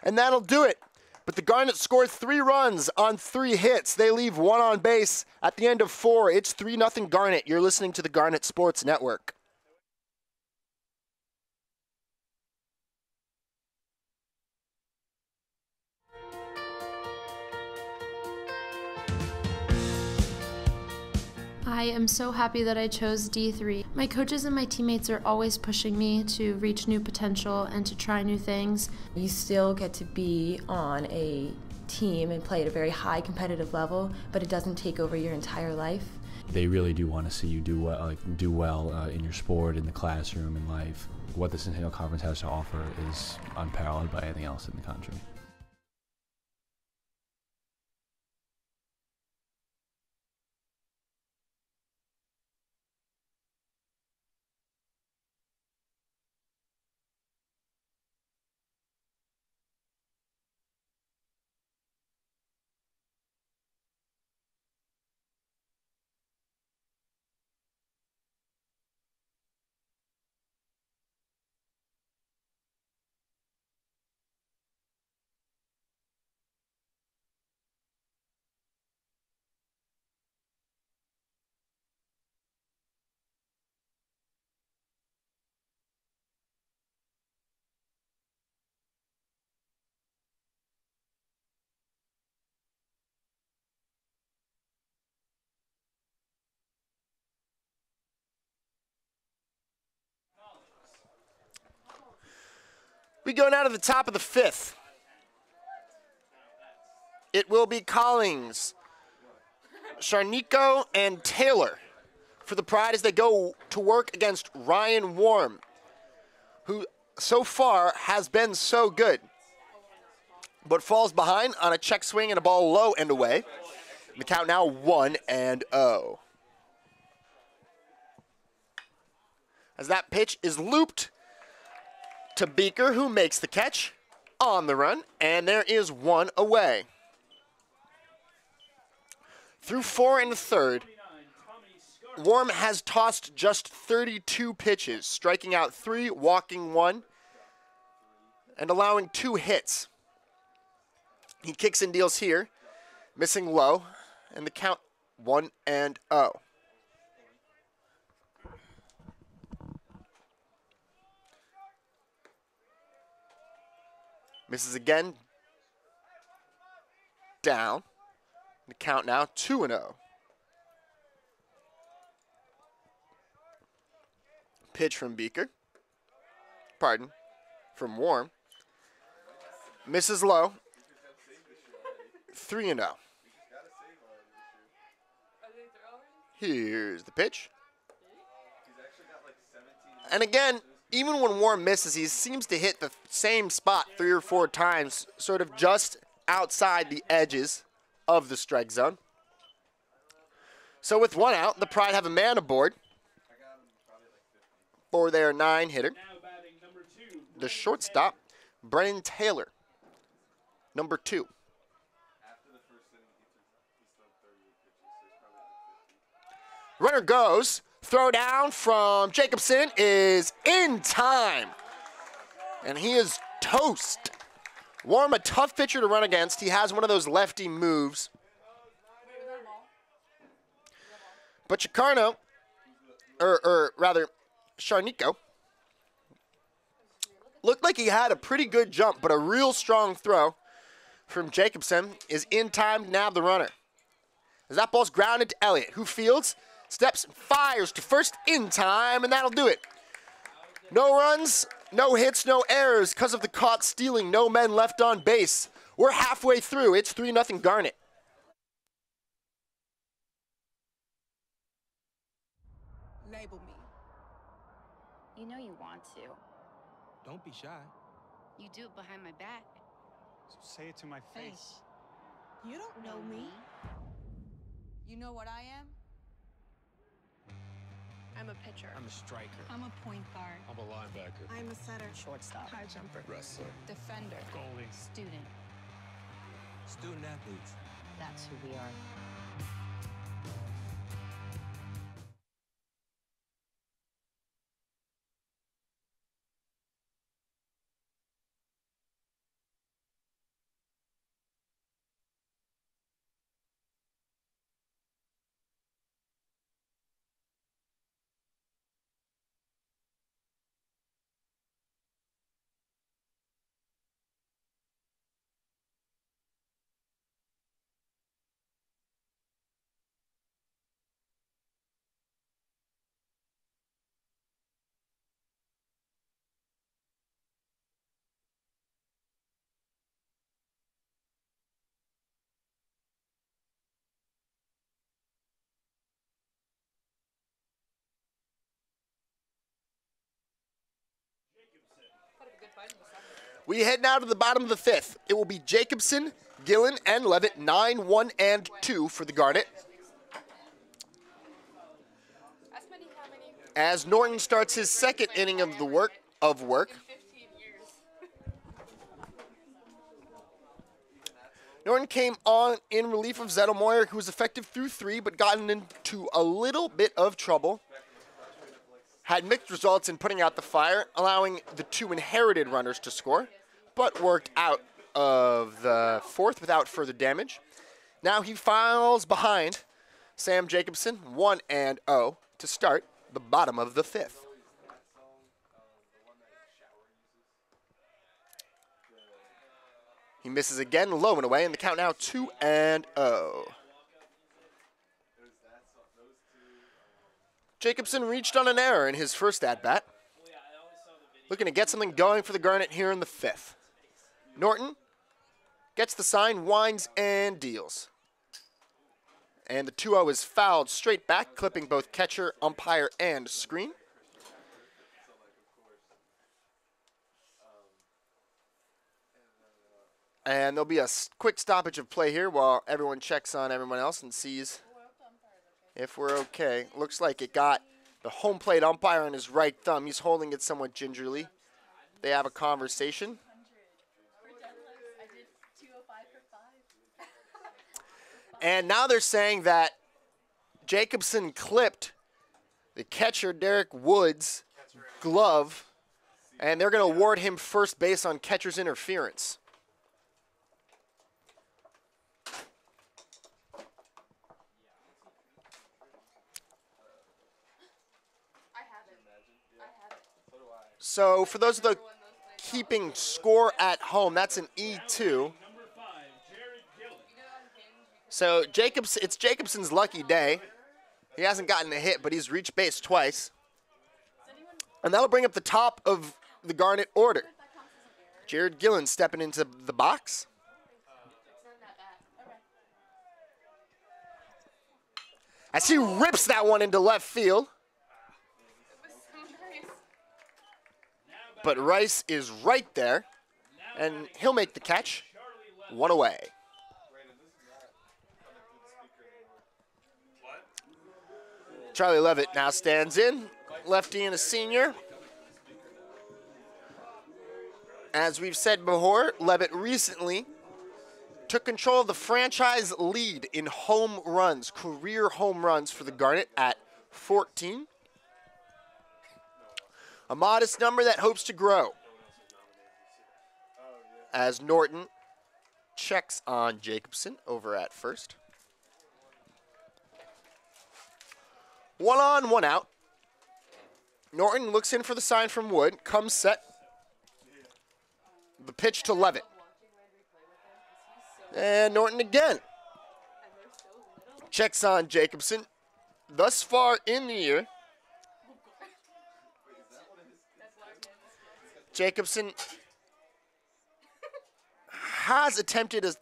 and that'll do it. But the Garnet scored 3 runs on 3 hits. They leave 1 on base at the end of 4. It's 3-0 Garnet. You're listening to the Garnet Sports Network. I am so happy that I chose D3. My coaches and my teammates are always pushing me to reach new potential and to try new things. You still get to be on a team and play at a very high competitive level, but it doesn't take over your entire life. They really do want to see you do well, in your sport, in the classroom, in life. What the Centennial Conference has to offer is unparalleled by anything else in the country. We go now to the top of the 5th. It will be Collings, Sharniko, and Taylor for the Pride as they go to work against Ryan Warm, who so far has been so good, but falls behind on a check swing and a ball low and away. The count now 1-0. As that pitch is looped to Beaker, who makes the catch on the run, and there is one away. Through 4 1/3, Warm has tossed just 32 pitches, striking out 3, walking 1, and allowing 2 hits. He kicks and deals here, missing low, and the count 1-0. Misses again, down. The count now 2-0. Pitch from Beaker. Pardon, from Warm. Misses low. 3-0. Here's the pitch. And again, even when Warm misses, he seems to hit the same spot 3 or 4 times, sort of just outside the edges of the strike zone. So with 1 out, the Pride have a man aboard for their 9-hitter. The shortstop, Brennan Taylor, number 2. Runner goes. Throw down from Jacobson is in time. And he is toast. Warm, a tough pitcher to run against. He has one of those lefty moves. But Chicarno, or rather, Sharniko, looked like he had a pretty good jump, but a real strong throw from Jacobson is in time to nab the runner. As that ball's grounded to Elliott, who fields, steps and fires to first in time, and that'll do it. No runs, no hits, no errors because of the caught stealing, no men left on base. We're halfway through. It's 3-0 Garnet. Label me. You know you want to. Don't be shy. You do it behind my back. So say it to my face. You don't know me. You know what I am? I'm a pitcher. I'm a striker. I'm a point guard. I'm a linebacker. I'm a setter. Shortstop. High jumper. Wrestler. Defender. Goalie. Student. Student athletes. That's who we are. We head now to the bottom of the 5th. It will be Jacobson, Gillen, and Levitt, 9, 1, and 2 for the Garnet. As Norton starts his 2nd inning of the work. Norton came on in relief of Zettelmoyer, who was effective through 3, but gotten into a little bit of trouble. Had mixed results in putting out the fire, allowing the 2 inherited runners to score, but worked out of the 4th without further damage. Now he files behind Sam Jacobson, 1-0 to start the bottom of the 5th. He misses again, low and away, and the count now 2-0. Jacobson reached on an error in his first at-bat. looking to get something going for the Garnet here in the 5th. Norton gets the sign, winds, and deals. And the 2-0 is fouled straight back, clipping both catcher, umpire, and screen. And there'll be a quick stoppage of play here while everyone checks on everyone else and sees if we're okay. Looks like it got the home plate umpire on his right thumb. He's holding it somewhat gingerly. They have a conversation. And now they're saying that Jacobson clipped the catcher, Derek Woods' glove, and they're going to award him first base on catcher's interference. So for those of the keeping score at home, that's an E2. So it's Jacobson's lucky day. He hasn't gotten a hit, but he's reached base twice. And that'll bring up the top of the Garnet order. Jared Gillen stepping into the box. As he rips that one into left field. But Rice is right there, and he'll make the catch. One away. Charlie Levitt now stands in, lefty and a senior. As we've said before, Levitt recently took control of the franchise lead in home runs, career home runs for the Garnet at 14. A modest number that hopes to grow. As Norton checks on Jacobson over at first. 1 on, 1 out. Norton looks in for the sign from Wood. Comes set. The pitch to Levitt. And Norton again. Checks on Jacobson. Thus far in the year, Jacobson has attempted a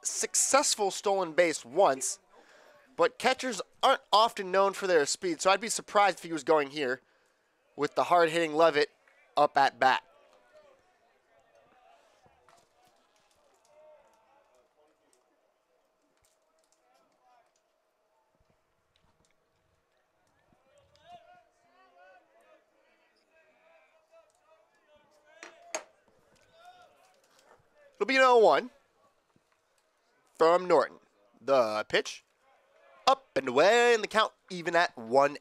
successful stolen base once, but catchers aren't often known for their speed, so I'd be surprised if he was going here with the hard-hitting Levitt up at bat. It'll be an 0-1 from Norton. The pitch up and away, and the count even at 1-1.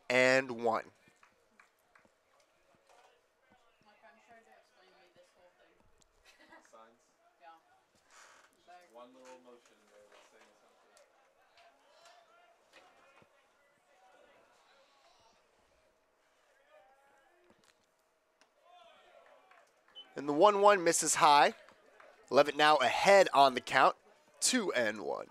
And the 1-1 misses high. Levitt now ahead on the count, 2-1.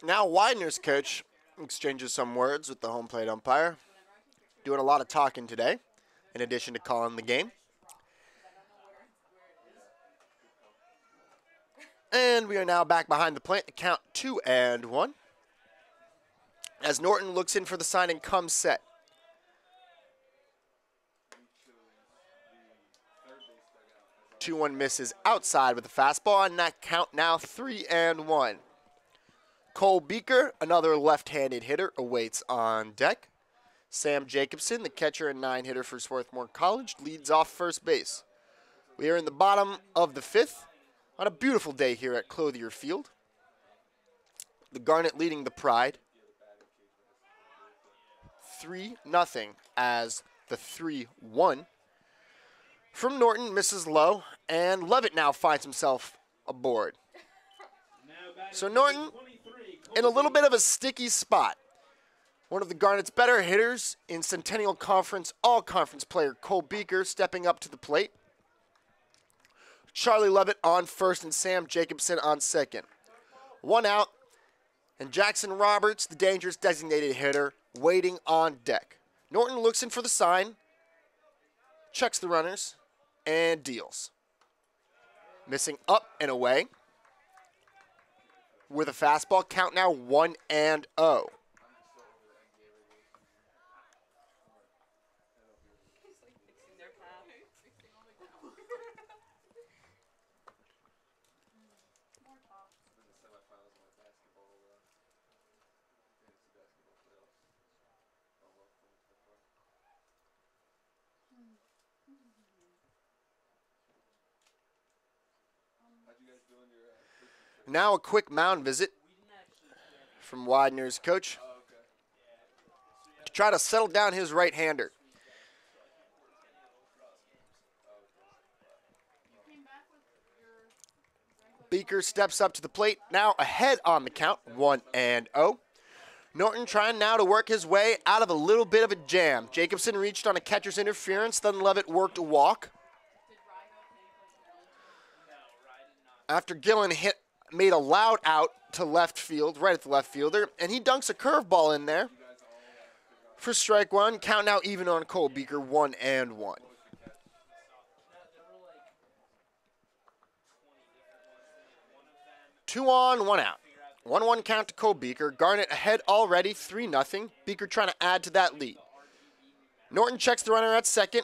Now Widener's coach exchanges some words with the home plate umpire. Doing a lot of talking today, in addition to calling the game. And we are now back behind the plate to count 2-1. As Norton looks in for the sign and comes set. Two 2-1 misses outside with a fastball, and that count now 3-1. Cole Beaker, another left-handed hitter, awaits on deck. Sam Jacobson, the catcher and 9-hitter for Swarthmore College, leads off first base. We are in the bottom of the 5th on a beautiful day here at Clothier Field. The Garnet leading the Pride 3-0 as the 3-1 from Norton misses low, and Levitt now finds himself aboard. So Norton in a little bit of a sticky spot. One of the Garnet's better hitters in Centennial Conference All-Conference player Cole Beaker stepping up to the plate. Charlie Lovett on first and Sam Jacobson on second. 1 out, and Jackson Roberts, the dangerous designated hitter, waiting on deck. Norton looks in for the sign, checks the runners, and deals. Missing up and away. With a fastball, count now 1-0. Now a quick mound visit from Widener's coach to try to settle down his right-hander. Beaker steps up to the plate, now ahead on the count, 1-0. Norton trying now to work his way out of a little bit of a jam. Jacobson reached on a catcher's interference, then Levitt worked a walk. After Gillen made a loud out to left field, right at the left fielder, and he dunks a curveball in there for strike one. Count now even on Cole Beaker, 1-1. 2 on, 1 out. 1-1 count to Cole Beaker. Garnet ahead already, 3-0. Beaker trying to add to that lead. Norton checks the runner at second.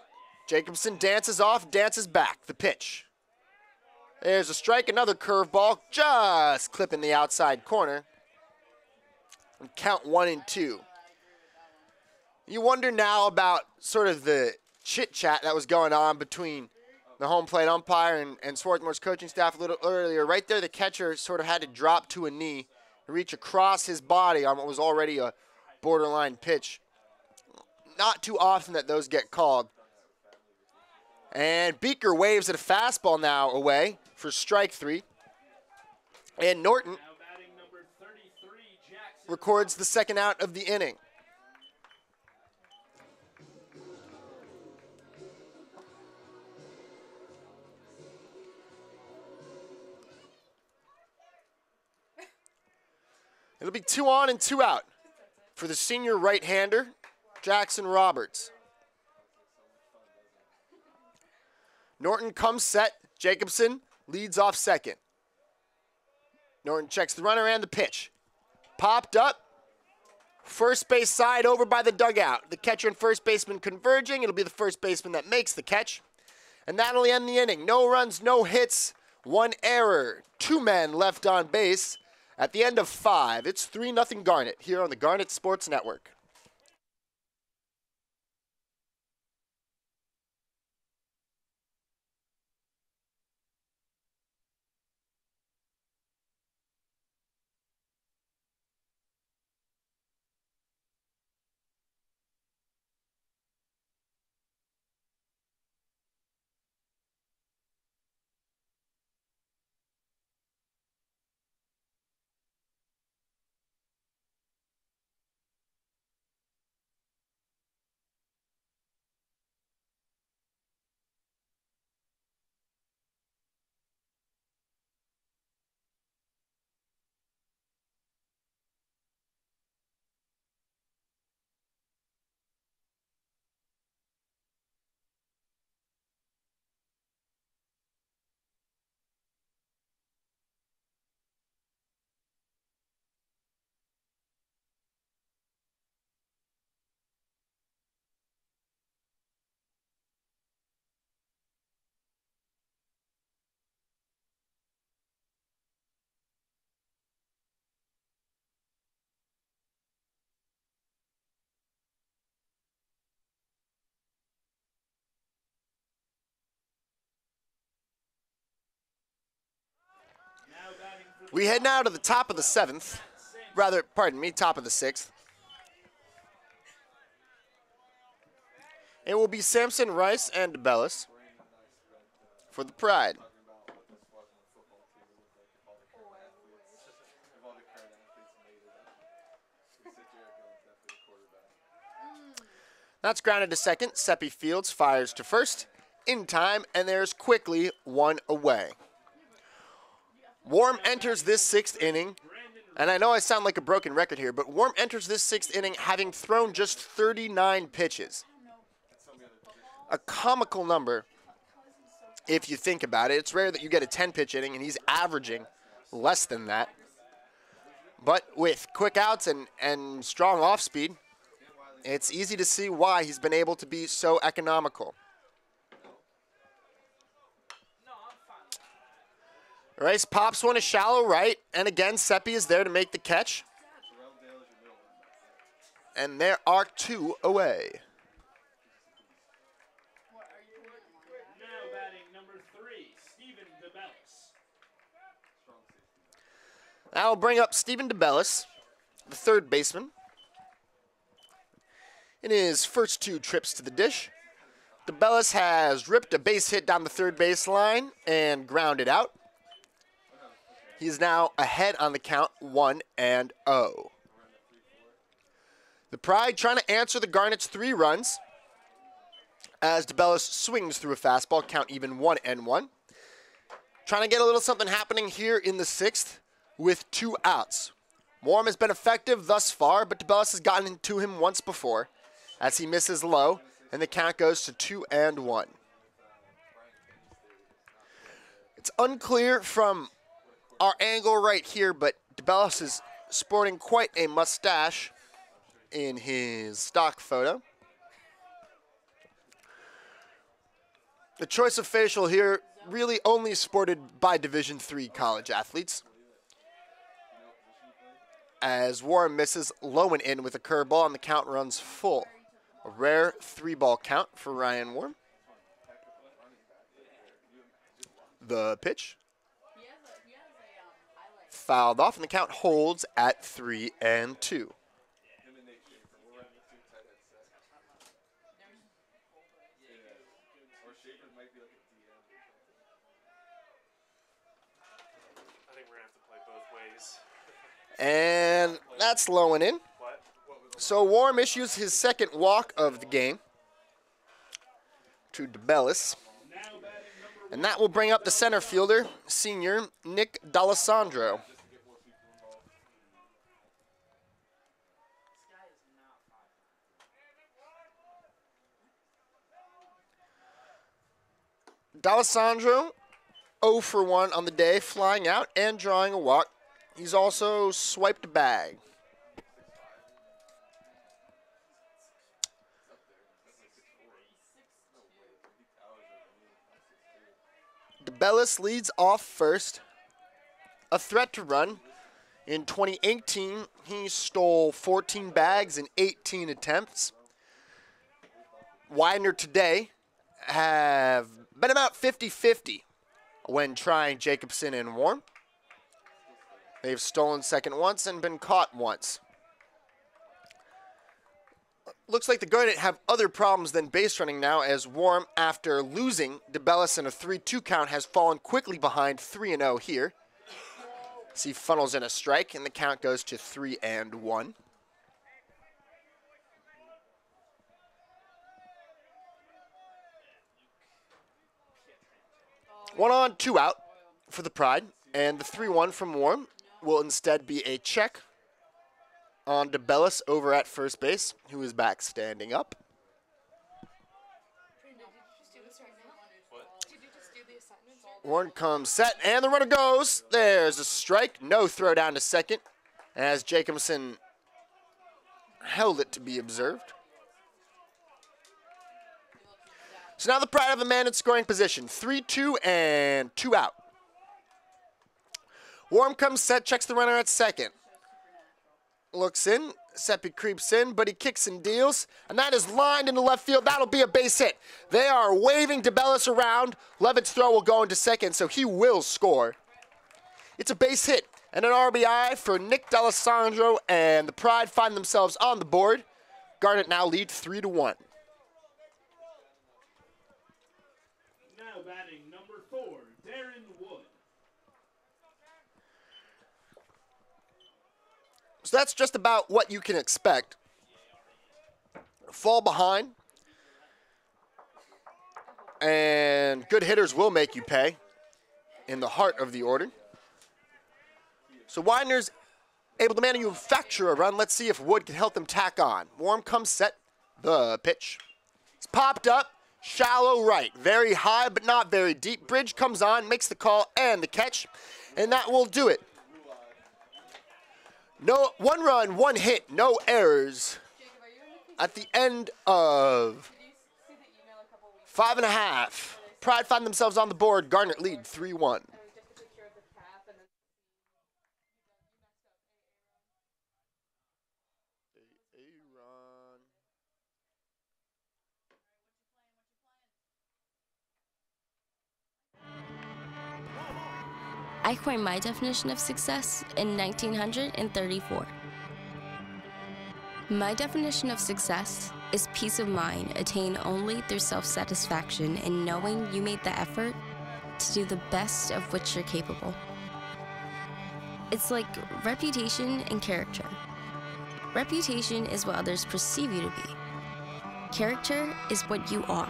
Jacobson dances off, dances back. The pitch. There's a strike, another curveball, just clipping the outside corner. And count 1-2. You wonder now about sort of the chit-chat that was going on between the home plate umpire and Swarthmore's coaching staff a little earlier. Right there, the catcher sort of had to drop to a knee, reach across his body on what was already a borderline pitch. Not too often that those get called. And Beaker waves at a fastball now away for strike 3. And Norton records the second out of the inning. It'll be 2 on and 2 out for the senior right-hander, Jackson Roberts. Norton comes set. Jacobson leads off second. Norton checks the runner and the pitch. Popped up. First base side over by the dugout. The catcher and first baseman converging. It'll be the first baseman that makes the catch. And that'll end the inning. No runs, no hits, 1 error. 2 men left on base at the end of 5. It's 3-0 Garnet here on the Garnet Sports Network. We head now to the top of the 7th. Rather, pardon me, top of the 6th. It will be Sampson, Rice, and DeBellis for the Pride. That's grounded to second. Seppi Fields fires to first in time, and there's quickly one away. Warm enters this sixth inning, and I know I sound like a broken record here, but Warm enters this sixth inning having thrown just 39 pitches. A comical number if you think about it. It's rare that you get a 10-pitch inning, and he's averaging less than that. But with quick outs and strong off-speed, it's easy to see why he's been able to be so economical. Rice pops one to shallow right, and again, Seppi is there to make the catch. And there are two away. Now batting number 3, Stephen DeBellis. That'll bring up Stephen DeBellis, the third baseman. In his first 2 trips to the dish, DeBellis has ripped a base hit down the third baseline and grounded out. He's now ahead on the count 1-0. The Pride trying to answer the Garnets' 3 runs as DeBellis swings through a fastball, count even 1-1. Trying to get a little something happening here in the 6th with 2 outs. Warm has been effective thus far, but DeBellis has gotten into him once before as he misses low, and the count goes to 2-1. It's unclear from our angle right here, but DeBellis is sporting quite a mustache in his stock photo. The choice of facial here really only sported by Division III college athletes, as Warren misses low and in with a curveball, and the count runs full. A rare 3-ball count for Ryan Warren. The pitch. Fouled off, and the count holds at 3-2. And that's low and in. So Warm issues his second walk of the game to DeBellis. And that will bring up the center fielder, senior Nick D'Alessandro. D'Alessandro 0 for 1 on the day, flying out and drawing a walk. He's also swiped a bag. DeBellis leads off first, a threat to run. In 2018, he stole 14 bags in 18 attempts. Widener today have been about 50-50 when trying Jacobson and Warm. They've stolen second once and been caught once. Looks like the Garnet have other problems than base running now, as Warm, after losing DeBellis in a 3-2 count, has fallen quickly behind 3-0 here. As he funnels in a strike, and the count goes to 3-1. 1 on, 2 out for the Pride, and the 3-1 from Warm will instead be a check on DeBellis over at first base, who is back standing up. Warren comes set, and the runner goes. There's a strike. No throw down to second, as Jacobson held it to be observed. So now the Pride have a man in scoring position. 3-2 and 2 out. Warm comes set, checks the runner at second. Looks in, Seppi creeps in, but he kicks and deals, and that is lined into left field. That'll be a base hit. They are waving DeBellis around. Levitt's throw will go into second, so he will score. It's a base hit and an RBI for Nick D'Alessandro, and the Pride find themselves on the board. Garnet now lead 3-1. Now batting number 4, Darren Wood. So that's just about what you can expect fall behind. And good hitters will make you pay in the heart of the order. So Widener's able to manufacture a run. Let's see if Wood can help them tack on. Warm comes set. The pitch. It's popped up. Shallow right. Very high, but not very deep. Bridge comes on, makes the call and the catch. And that will do it. No, 1 run, 1 hit, no errors. At the end of 5.5. Pride find themselves on the board. Garnet lead 3-1. I coined my definition of success in 1934. My definition of success is peace of mind attained only through self-satisfaction in knowing you made the effort to do the best of which you're capable. It's like reputation and character. Reputation is what others perceive you to be. Character is what you are.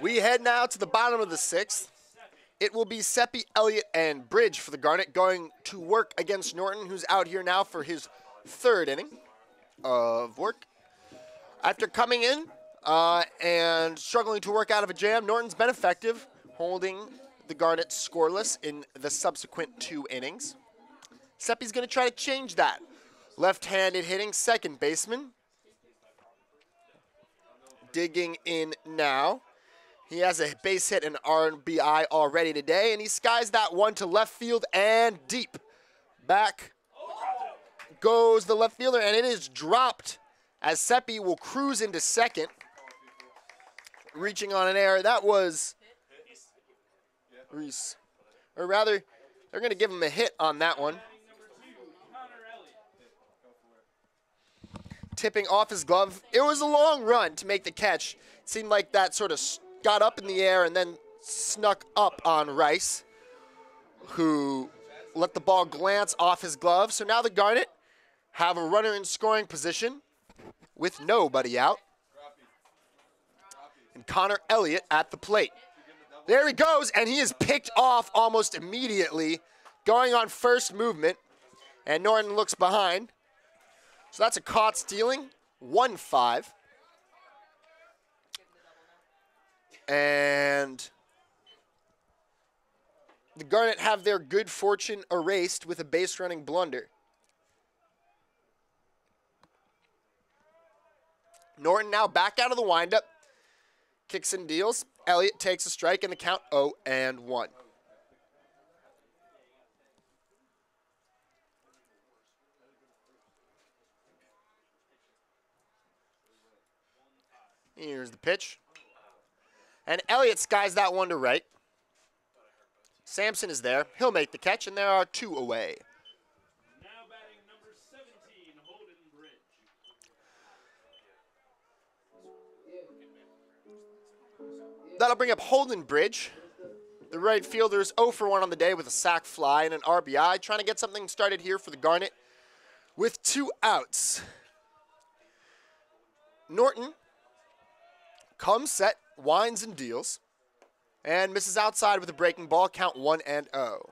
We head now to the bottom of the 6th. It will be Seppi, Elliott, and Bridge for the Garnet going to work against Norton, who's out here now for his 3rd inning of work. After coming in and struggling to work out of a jam, Norton's been effective, holding the Garnet scoreless in the subsequent 2 innings. Seppi's going to try to change that. Left-handed hitting second baseman. Digging in now. He has a base hit and RBI already today, and he skies that one to left field and deep. Back goes the left fielder, and it is dropped as Seppi will cruise into second. Reaching on an error. That was Reese. Or rather, they're going to give him a hit on that one. Tipping off his glove. It was a long run to make the catch. It seemed like that sort of got up in the air and then snuck up on Rice, who let the ball glance off his glove. So now the Garnet have a runner in scoring position with nobody out. And Connor Elliott at the plate. There he goes, and he is picked off almost immediately, going on first movement, and Norton looks behind. So that's a caught stealing, 1-5. And the Garnet have their good fortune erased with a base running blunder. Norton now back out of the windup. Kicks and deals. Elliott takes a strike and the count 0-1. Here's the pitch. And Elliott skies that one to right. Sampson is there. He'll make the catch, and there are 2 away. Now batting number 17, Holden Bridge. That'll bring up Holden Bridge. The right fielder is 0 for 1 on the day with a sac fly and an RBI. Trying to get something started here for the Garnet with 2 outs. Norton comes set, winds and deals, and misses outside with a breaking ball. Count 1-0.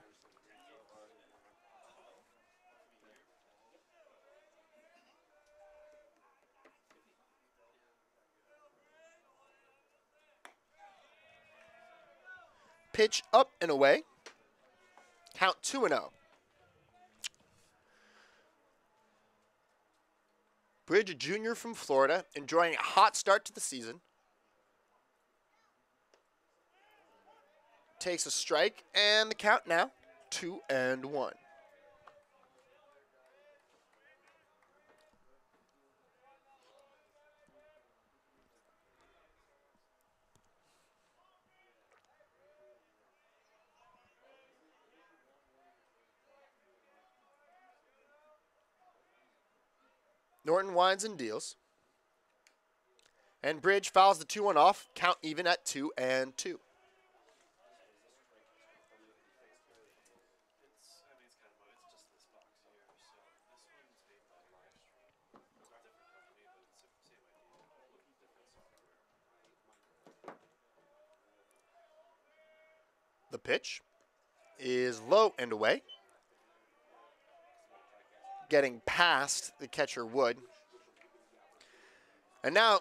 Pitch up and away. Count 2-0. Bridge, a junior from Florida, enjoying a hot start to the season. Takes a strike, and the count now 2-1. Norton winds and deals. And Bridge fouls the 2-1 off, count even at 2-2. The pitch is low and away. Getting past the catcher Wood. And now,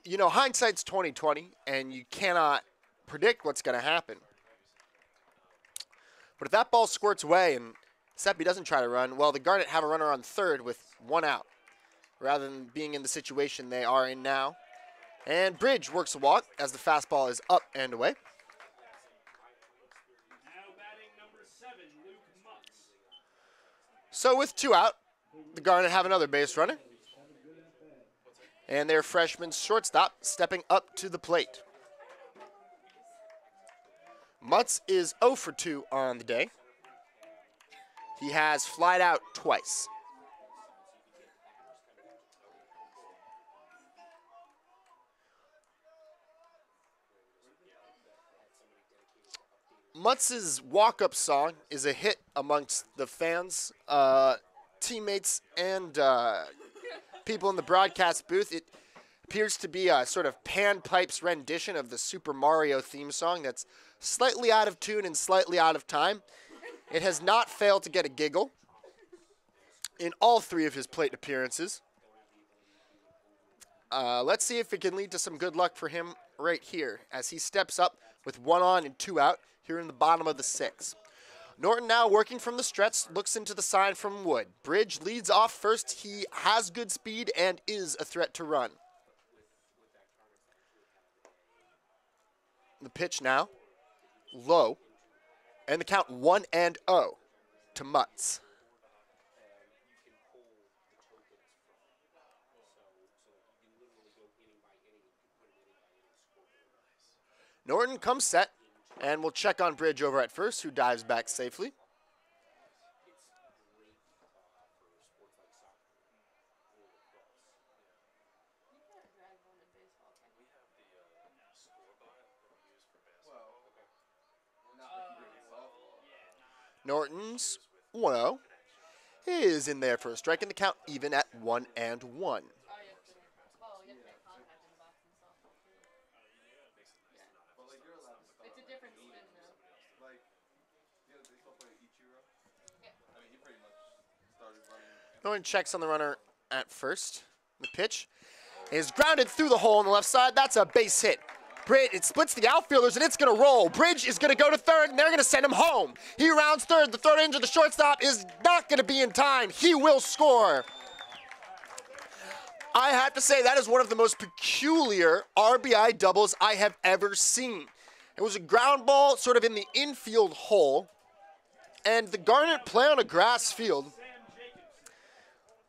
you know, hindsight's 20/20, and you cannot predict what's going to happen. But if that ball squirts away and Seppi doesn't try to run, well, the Garnet have a runner on third with 1 out, rather than being in the situation they are in now. And Bridge works a walk as the fastball is up and away. Now batting number 7, Luke Mutz. So with 2 out, the Garnet have another base runner. And their freshman shortstop stepping up to the plate. Mutz is 0 for 2 on the day. He has flied out twice. Mutz's walk-up song is a hit amongst the fans, teammates, and people in the broadcast booth. It appears to be a sort of panpipes rendition of the Super Mario theme song that's slightly out of tune and slightly out of time. It has not failed to get a giggle in all 3 of his plate appearances. Let's see if it can lead to some good luck for him right here as he steps up with 1 on and 2 out here in the bottom of the 6th. Norton now working from the stretch, looks into the sign from Wood. Bridge leads off first. He has good speed and is a threat to run. The pitch now, low, and the count 1-0 to Mutz. Norton comes set, and we'll check on Bridge over at first, who dives back safely. Norton's 1-0 is in there for a strike, and the count even at 1-1. Norton checks on the runner at first. The pitch is grounded through the hole on the left side. That's a base hit. Bridge, it splits the outfielders, and it's going to roll. Bridge is going to go to third, and they're going to send him home. He rounds third. The throw to injure the shortstop is not going to be in time. He will score. I have to say, that is one of the most peculiar RBI doubles I have ever seen. It was a ground ball sort of in the infield hole, and the Garnet play on a grass field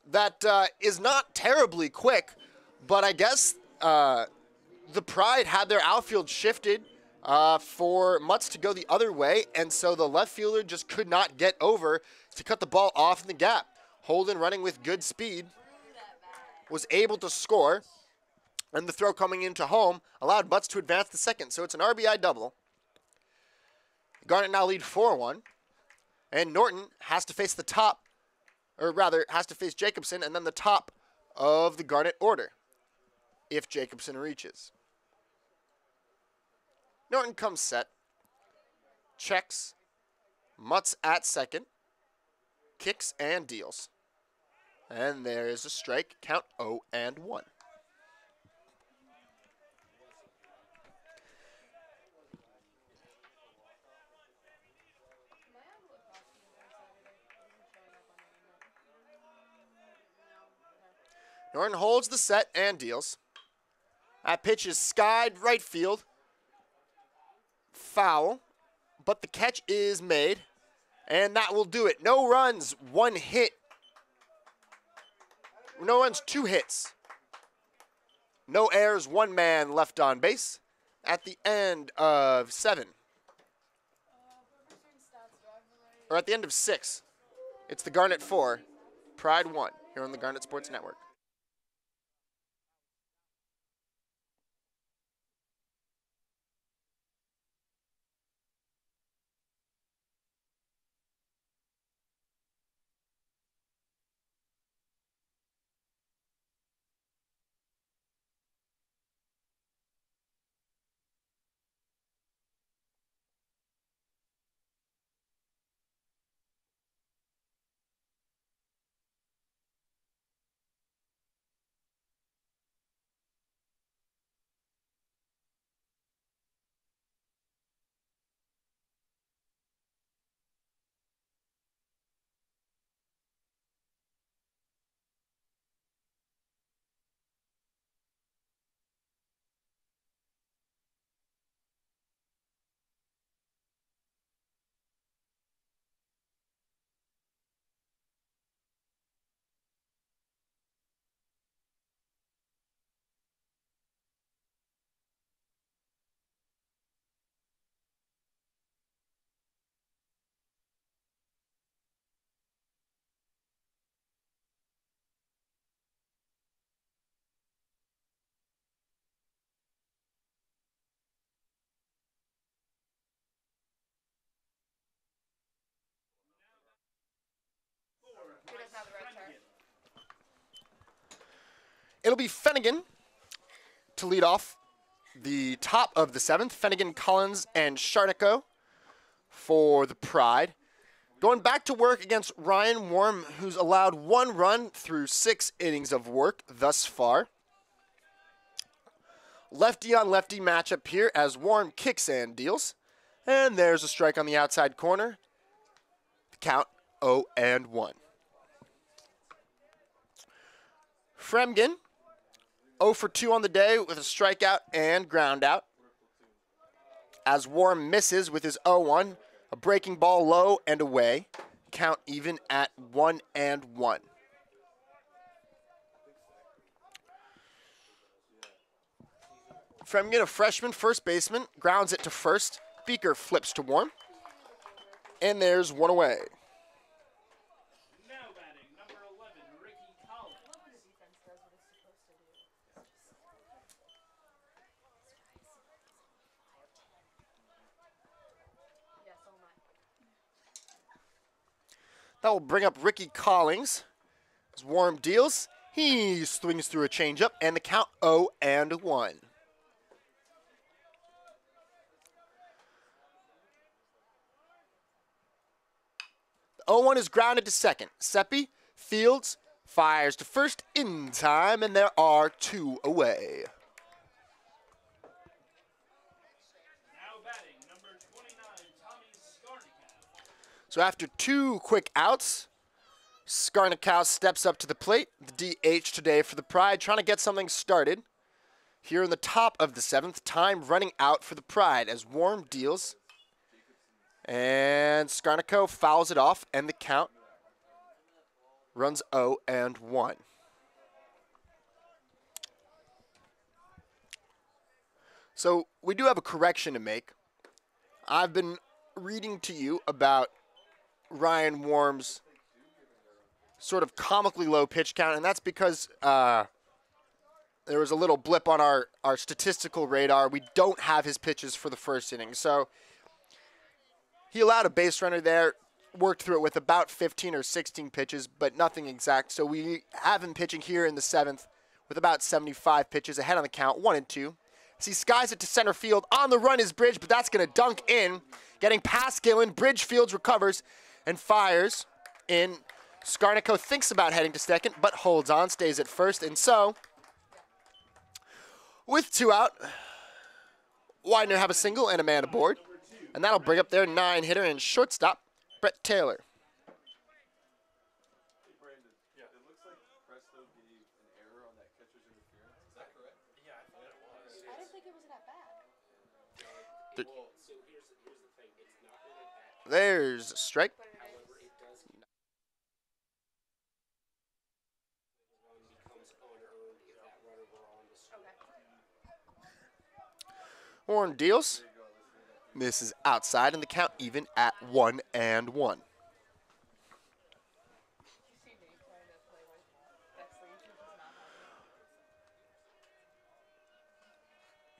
that is not terribly quick, but I guess the Pride had their outfield shifted for Mutz to go the other way, and so the left fielder just could not get over to cut the ball off in the gap. Holden, running with good speed, was able to score, and the throw coming into home allowed Mutz to advance to second, so it's an RBI double. Garnet now lead 4-1, and Norton has to face the top, or rather has to face Jacobson and then the top of the Garnet order if Jacobson reaches. Norton comes set, checks, Mutz at second, kicks and deals. And there is a strike, count 0-1. Norton holds the set and deals. That pitch is skied right field. Foul, but the catch is made, and that will do it. No runs, 1 hit. No runs, 2 hits. No errors, 1 man left on base at the end of 7. Or at the end of 6. It's the Garnet 4, Pride 1, here on the Garnet Sports Network. It'll be Finnegan to lead off the top of the 7th. Finnegan, Collins, and Sharnico for the Pride. Going back to work against Ryan Warm, who's allowed 1 run through 6 innings of work thus far. Lefty on lefty matchup here as Warm kicks and deals. And there's a strike on the outside corner. The count 0-1. Fremgen, 0 for 2 on the day with a strikeout and ground out. As Warm misses with his 0-1, a breaking ball low and away. Count even at 1-1. Fremgen, a freshman first baseman, grounds it to first. Beaker flips to Warm. And there's 1 away. Now batting, number 11, Ricky Collins. That will bring up Ricky Collins. As Warm deals, he swings through a changeup, and the count 0-1. The 0-1 is grounded to second. Seppi fields, fires to first in time, and there are 2 away. Now batting, number 29, Tommy Skarnikow. So after 2 quick outs, Skarnikow steps up to the plate. The DH today for the Pride, trying to get something started. Here in the top of the 7th, time running out for the Pride as Warm deals. And Skarnikow fouls it off, and the count runs 0-1. So we do have a correction to make. I've been reading to you about Ryan Warm's sort of comically low pitch count, and that's because there was a little blip on our statistical radar. We don't have his pitches for the first inning. So he allowed a base runner there, worked through it with about 15 or 16 pitches, but nothing exact. So we have him pitching here in the 7th with about 75 pitches, ahead on the count, 1-2. As he skies it to center field. On the run is Bridge, but that's going to dunk in. Getting past Gillen, Bridge fields, recovers, and fires in. Skarnikow thinks about heading to second, but holds on, stays at first. And so, with 2 out, Widener have a single and a man aboard. And that'll bring up their 9-hitter and shortstop, Brett Taylor. Brandon, it looks like Presto gave an error I didn't think it was that bad. There's a strike. Horn deals. This is outside, and the count even at 1-1.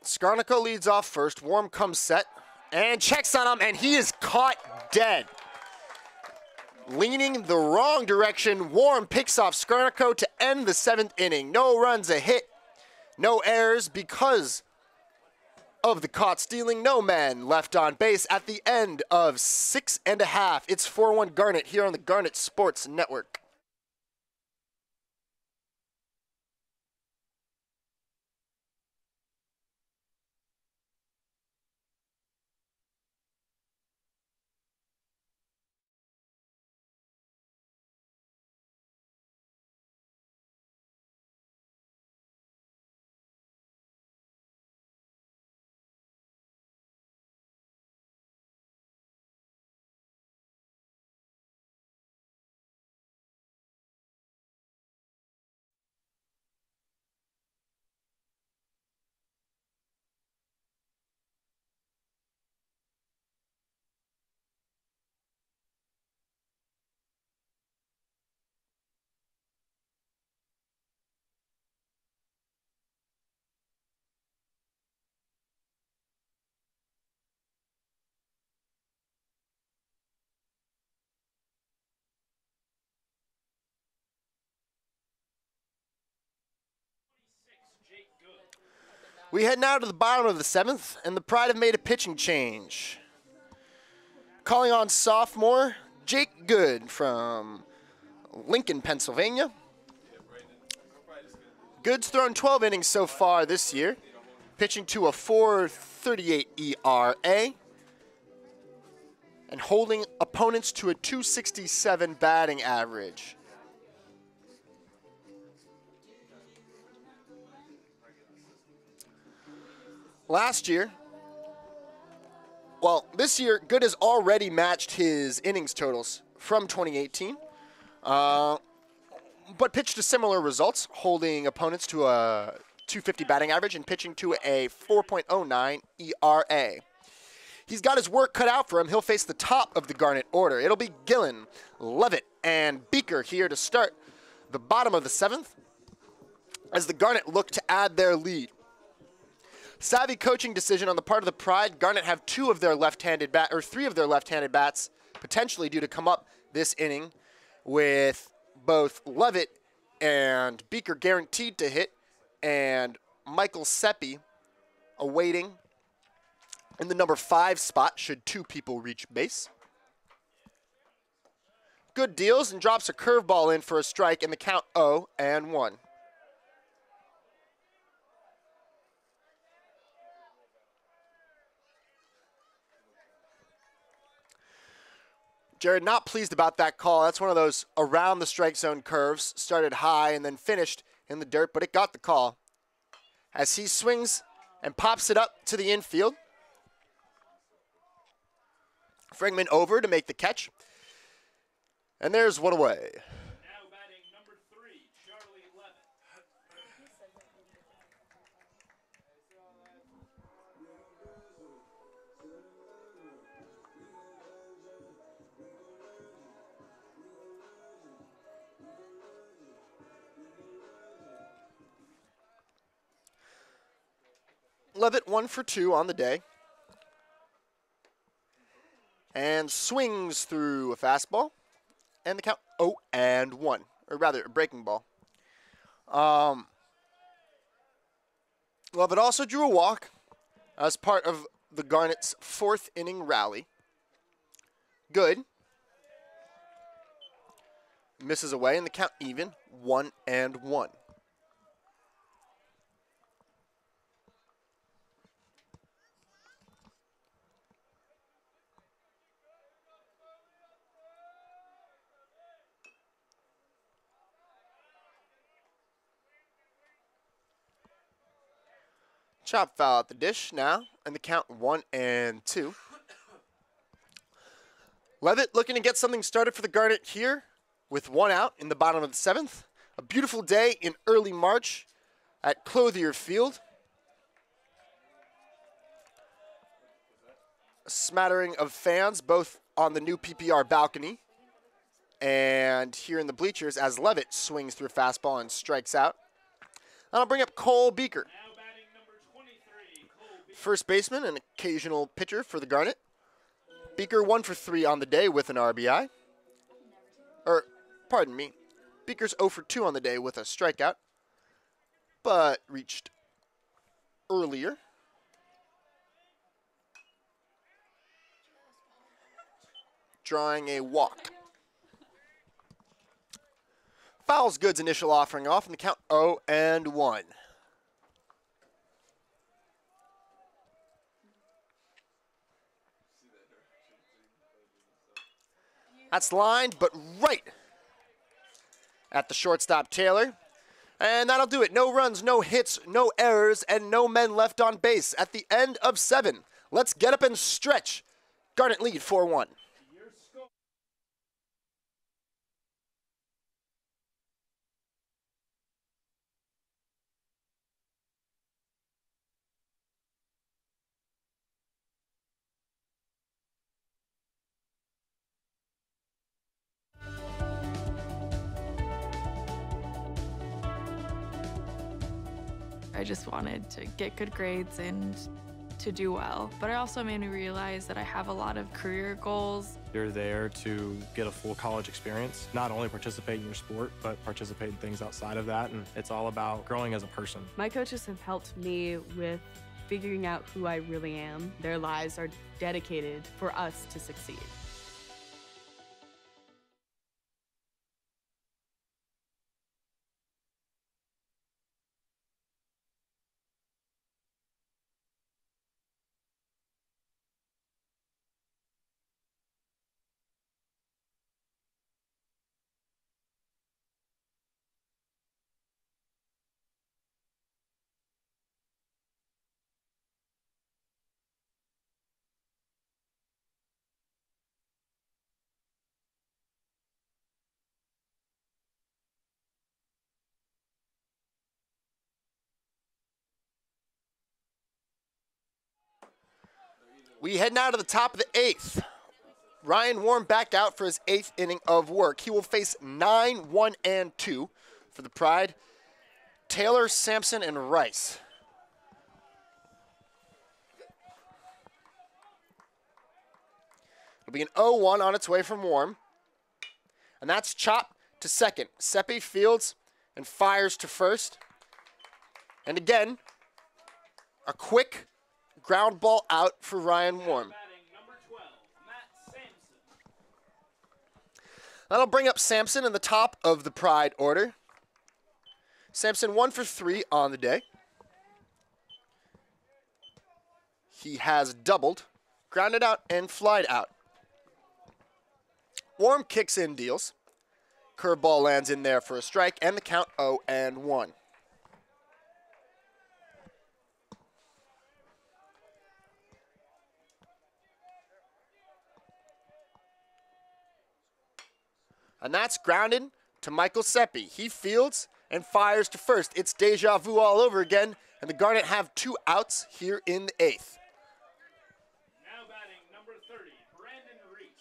Skarnico leads off first. Warm comes set and checks on him, and he is caught dead. Leaning the wrong direction, Warm picks off Skarnico to end the 7th inning. No runs, a hit, no errors because of the caught stealing. No man left on base at the end of 6 1/2. It's 4-1 Garnet here on the Garnet Sports Network. We head now to the bottom of the 7th, and the Pride have made a pitching change. Calling on sophomore Jake Good from Lincoln, Pennsylvania. Good's thrown 12 innings so far this year, pitching to a 4.38 ERA and holding opponents to a 2.67 batting average. Last year, well, this year, Good has already matched his innings totals from 2018, but pitched to similar results, holding opponents to a 250 batting average and pitching to a 4.09 ERA. He's got his work cut out for him. He'll face the top of the Garnet order. It'll be Gillen, Levitt, and Beaker here to start the bottom of the 7th as the Garnet look to add their lead. Savvy coaching decision on the part of the Pride. Garnet have three of their left-handed bats potentially due to come up this inning, with both Levitt and Beaker guaranteed to hit, and Michael Seppi awaiting in the number 5 spot should 2 people reach base. Good deals and drops a curveball in for a strike, and the count 0-1. Jared, not pleased about that call. That's one of those around the strike zone curves. Started high and then finished in the dirt, but it got the call. As he swings and pops it up to the infield. Frigman over to make the catch. And there's one away. Now batting number 3, Charlie Levitt. Levitt 1 for 2 on the day. And swings through a fastball. And the count 0-1. Or rather, a breaking ball. Levitt also drew a walk as part of the Garnet's 4th inning rally. Good. Misses away, and the count even, 1-1. Chop foul at the dish now, and the count 1-2. Levitt looking to get something started for the Garnet here with 1 out in the bottom of the 7th. A beautiful day in early March at Clothier Field. A smattering of fans both on the new PPR balcony and here in the bleachers as Levitt swings through a fastball and strikes out. And I'll bring up Cole Beaker. First baseman and occasional pitcher for the Garnet. Beaker 1 for 3 on the day with an RBI. Pardon me. Beaker's 0 for 2 on the day with a strikeout, but reached earlier. Drawing a walk. Foul's Good's initial offering off, and the count 0-1. That's lined, but right at the shortstop, Taylor. And that'll do it. No runs, no hits, no errors, and no men left on base at the end of 7. Let's get up and stretch. Garnet lead 4-1. I just wanted to get good grades and to do well. But it also made me realize that I have a lot of career goals. You're there to get a full college experience, not only participate in your sport, but participate in things outside of that. And it's all about growing as a person. My coaches have helped me with figuring out who I really am. Their lives are dedicated for us to succeed. We head now to the top of the 8th. Ryan Warm back out for his 8th inning of work. He will face 9, 1, and 2 for the Pride. Taylor, Sampson, and Rice. It'll be an 0-1 on its way from Warm. And that's chop to second. Seppi fields and fires to first. And again, a quick ground ball out for Ryan Warm. That'll bring up Sampson in the top of the Pride order. Sampson 1 for 3 on the day. He has doubled, grounded out, and flied out. Warm kicks in deals. Curveball lands in there for a strike, and the count 0-1. And that's grounded to Michael Seppi. He fields and fires to first. It's deja vu all over again, and the Garnet have 2 outs here in the 8th. Now batting number 30, Brandon Reese.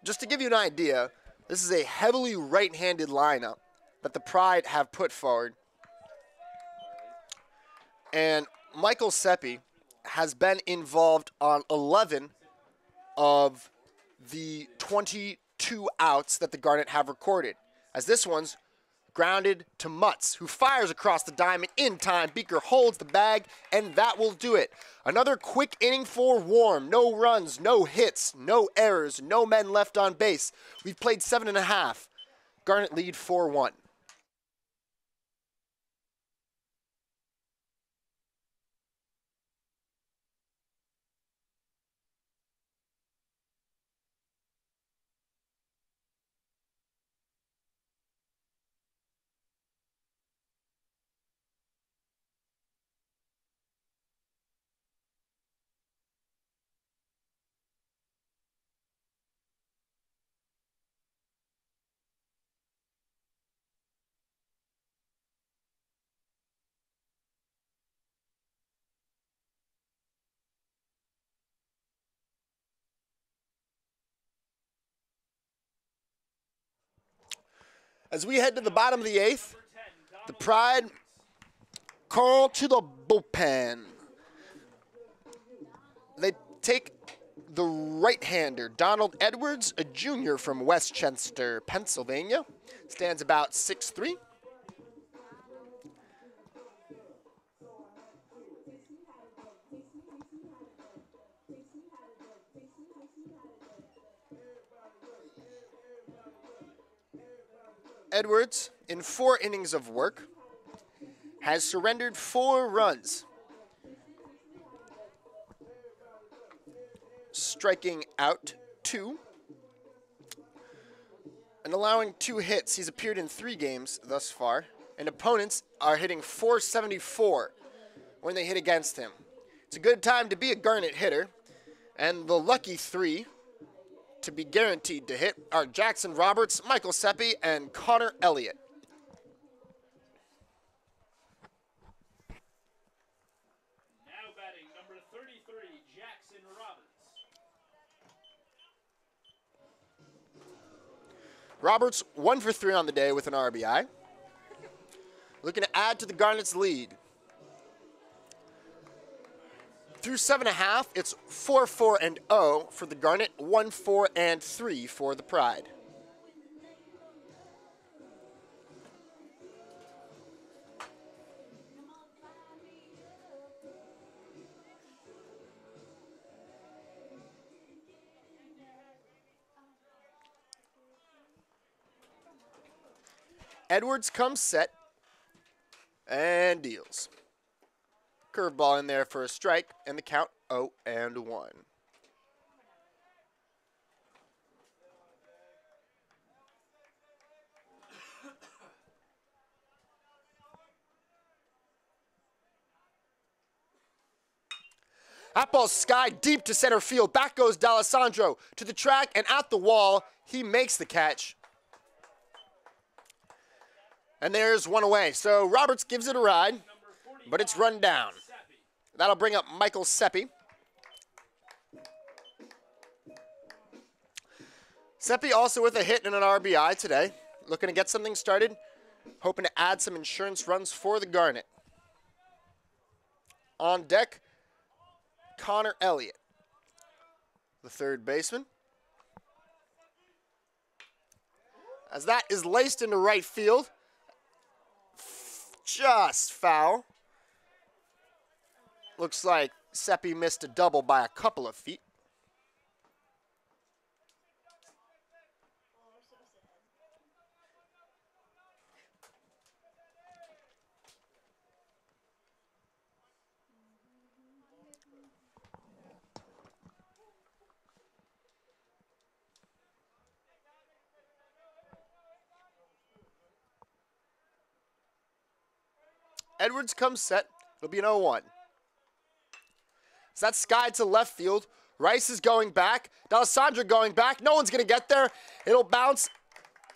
Just to give you an idea, this is a heavily right-handed lineup that the Pride have put forward. And Michael Seppi has been involved on 11 of the 22 outs that the Garnet have recorded, as this one's grounded to Mutz, who fires across the diamond in time. Beaker holds the bag, and that will do it. Another quick inning for Warm. No runs, no hits, no errors, no men left on base. We've played 7.5. Garnet lead 4-1. As we head to the bottom of the 8th, the Pride call to the bullpen. They take the right-hander, Donald Edwards, a junior from Westchester, Pennsylvania. Stands about 6'3". Edwards, in 4 innings of work, has surrendered 4 runs, striking out 2, and allowing 2 hits. He's appeared in 3 games thus far, and opponents are hitting .474 when they hit against him. It's a good time to be a Garnet hitter, and the lucky 3 to be guaranteed to hit are Jackson Roberts, Michael Seppi, and Connor Elliott. Now batting number 33, Jackson Roberts. Roberts 1 for 3 on the day with an RBI. Looking to add to the Garnet's lead. Through 7.5, it's 4-4-0 for the Garnet, 1-4-3 for the Pride. Edwards comes set and deals. Curveball in there for a strike, and the count 0-1. That ball sky deep to center field. Back goes D'Alessandro to the track and at the wall. He makes the catch. And there's one away. So Roberts gives it a ride, but it's run down. That'll bring up Michael Seppi. Seppi also with a hit and an RBI today. Looking to get something started. Hoping to add some insurance runs for the Garnet. On deck, Connor Elliott, the third baseman. As that is laced into right field. Just foul. Looks like Seppi missed a double by a couple of feet. Edwards comes set. It'll be an 0-1. So that's sky to left field. Rice is going back. D'Alessandro going back. No one's going to get there. It'll bounce,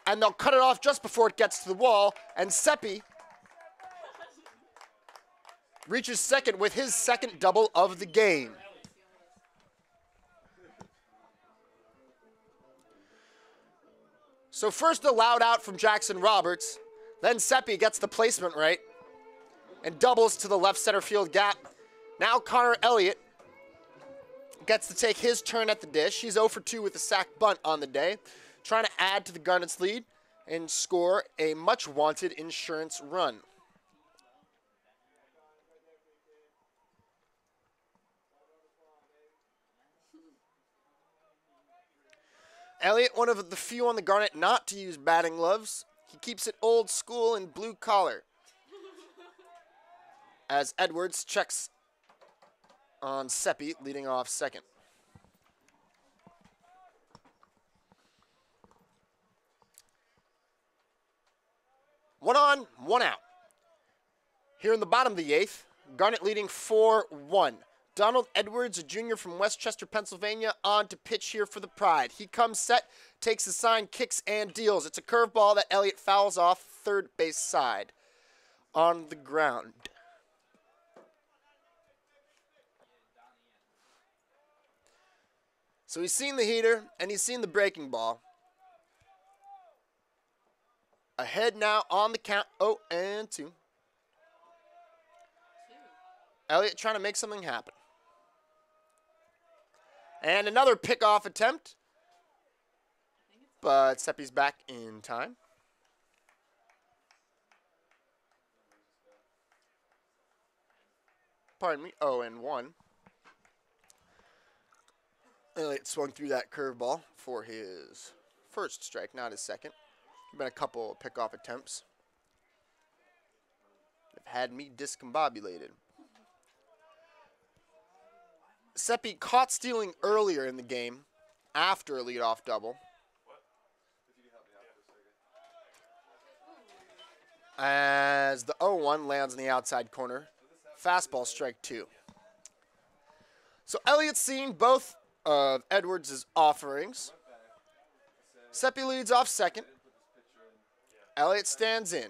and they'll cut it off just before it gets to the wall. And Seppi reaches second with his second double of the game. So first a loud out from Jackson Roberts. Then Seppi gets the placement right and doubles to the left center field gap. Now Connor Elliott gets to take his turn at the dish. He's 0 for 2 with a sac bunt on the day, trying to add to the Garnet's lead and score a much-wanted insurance run. Elliott, one of the few on the Garnet not to use batting gloves. He keeps it old school and blue collar. As Edwards checks on Seppi, leading off second. One on, one out. Here in the bottom of the 8th, Garnet leading 4-1. Donald Edwards, a junior from Westchester, Pennsylvania, on to pitch here for the Pride. He comes set, takes the sign, kicks, and deals. It's a curveball that Elliott fouls off third base side on the ground. So he's seen the heater, and he's seen the breaking ball. ahead now on the count 0-2. Elliott trying to make something happen. And another pickoff attempt. But Seppi's back in time. Pardon me, 0-1. Elliott swung through that curveball for his first strike, not his second. Been a couple of pickoff attempts. Have had me discombobulated. Seppi caught stealing earlier in the game after a leadoff double. As the 0-1 lands in the outside corner. Fastball, strike 2. So Elliott's seen both of Edwards' offerings. Seppi leads off second. Elliott stands in.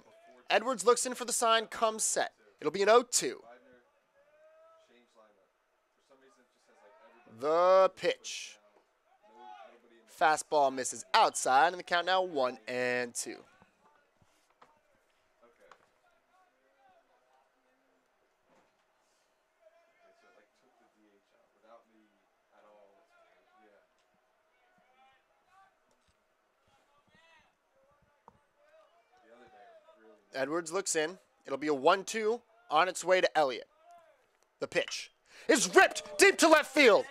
Edwards looks in for the sign, comes set. It'll be an 0-2. The pitch. Fastball misses outside, and the count now 1-2. Edwards looks in. It'll be a 1-2 on its way to Elliott. The pitch is ripped deep to left field.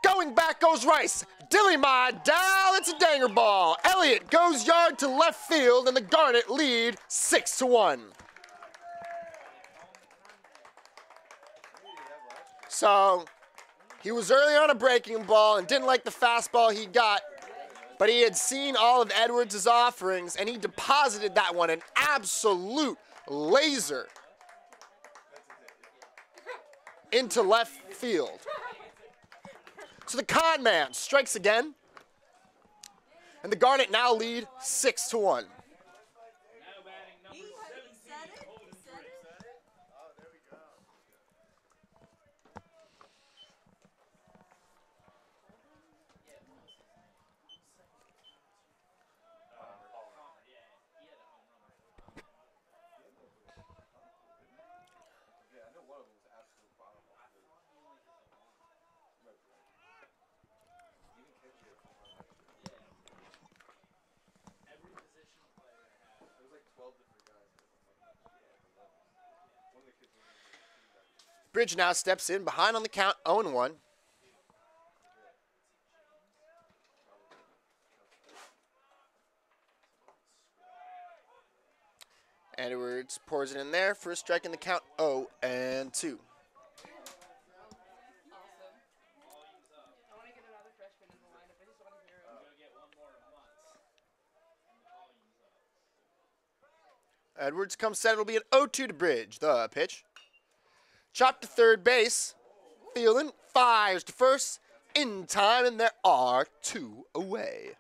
Going back goes Rice. Dilly my Dow, it's a danger ball. Elliott goes yard to left field, and the Garnet lead 6-1. So he was early on a breaking ball and didn't like the fastball he got. But he had seen all of Edwards' offerings, and he deposited that one, an absolute laser, into left field. So the con man strikes again, and the Garnet now lead 6-1. Bridge now steps in, behind on the count, 0-1. Edwards pours it in there for a strike in the count, 0-2. Edwards comes set. It'll be an 0-2 to Bridge. The pitch. Chopped to third base. Fielding. Fires to first. In time, and there are 2 away.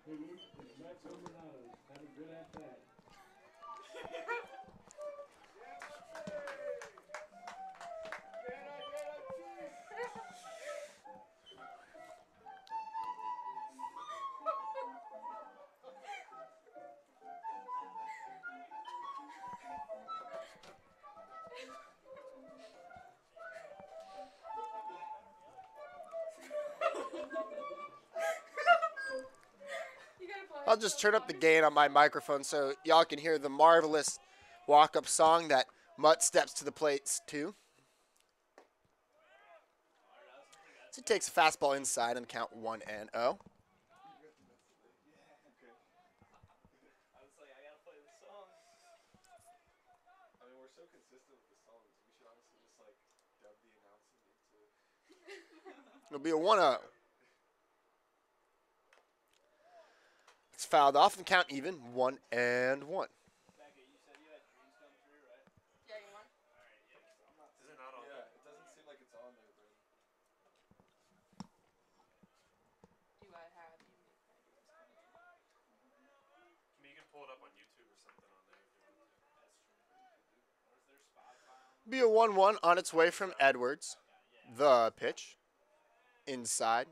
I'll just turn up the gain on my microphone so y'all can hear the marvelous walk-up song that Mutt steps to the plates to. So he takes a fastball inside and count 1-0. It'll be a 1-0. It's fouled off and count even, 1-1. Be a 1-1 on its way from Edwards. The pitch. Inside.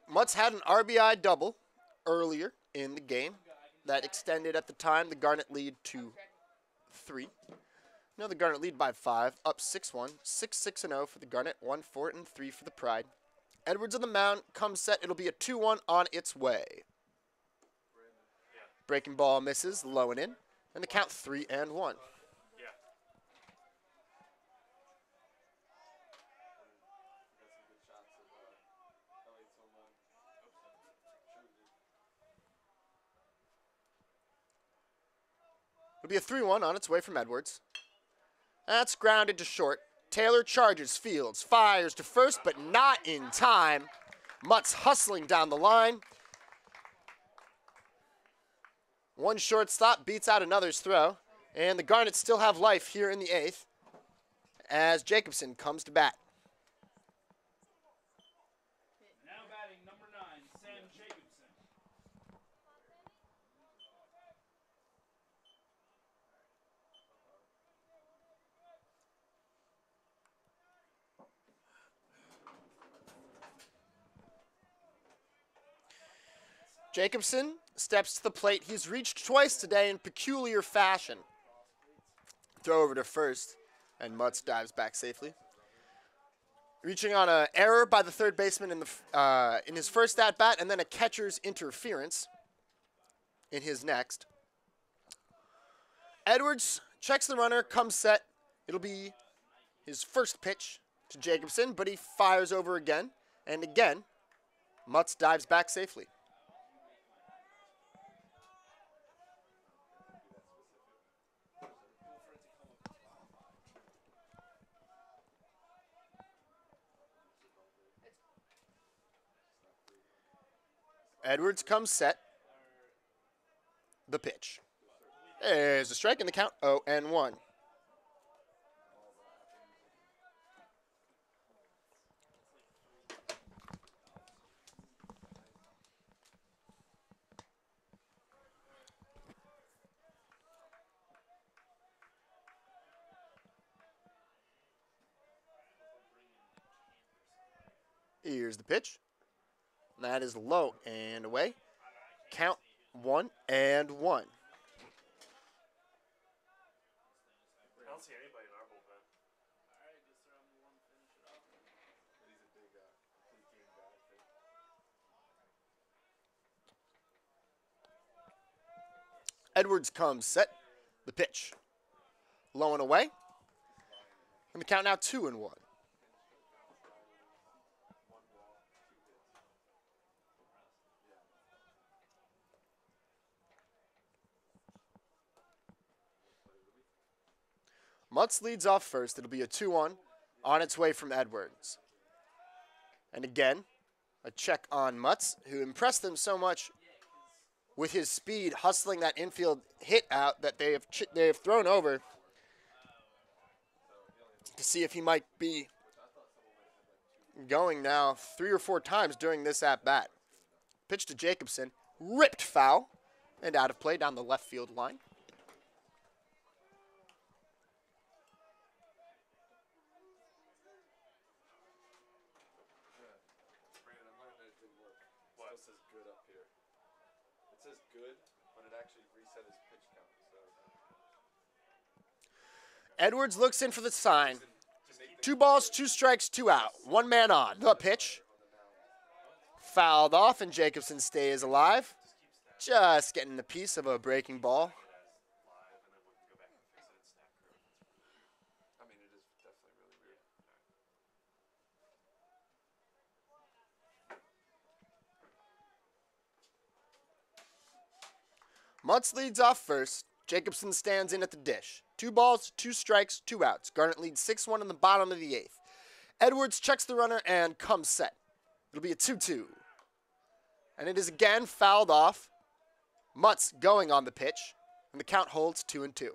Mutt's had an RBI double earlier in the game. that extended at the time. The Garnet lead to 3. Now the Garnet lead by 5, up 6-1, 6-6-0 for the Garnet, 1-4 and 3 for the Pride. Edwards on the mound, comes set. It'll be a 2-1 on its way. Breaking ball misses, low and in, and the count 3-1. It'll be a 3-1 on its way from Edwards. That's grounded to short. Taylor charges Fields, fires to first, but not in time. Mutz hustling down the line. One shortstop beats out another's throw, and the Garnets still have life here in the 8th as Jacobson comes to bat. Now batting number 9, Sam Jacobson. Jacobson steps to the plate. He's reached twice today in peculiar fashion. Throw over to first, and Mutz dives back safely. Reaching on an error by the third baseman in his first at-bat, and then a catcher's interference in his next. Edwards checks the runner, comes set. It'll be his first pitch to Jacobson, but he fires over again, and again, Mutz dives back safely. Edwards comes set. The pitch. There's a strike in the count, 0-1. Here's the pitch. That is low and away. Count 1-1. I don't see anybody in our bullpen. Edwards comes set. The pitch. Low and away. And the count now 2-1. Mutz leads off first. It'll be a 2-1 on its way from Edwards. And again, a check on Mutz, who impressed them so much with his speed, hustling that infield hit out that they have thrown over to see if he might be going now 3 or 4 times during this at-bat. Pitch to Jacobson, ripped foul, and out of play down the left field line. Edwards looks in for the sign. 2 balls, 2 strikes, 2 out. 1 man on. The pitch. Fouled off, and Jacobson stays alive. Just getting the piece of a breaking ball. Mutz leads off first. Jacobson stands in at the dish. 2 balls, 2 strikes, 2 outs. Garnet leads 6-1 in the bottom of the 8th. Edwards checks the runner and comes set. It'll be a 2-2. And it is again fouled off. Mutz going on the pitch, and the count holds 2-2.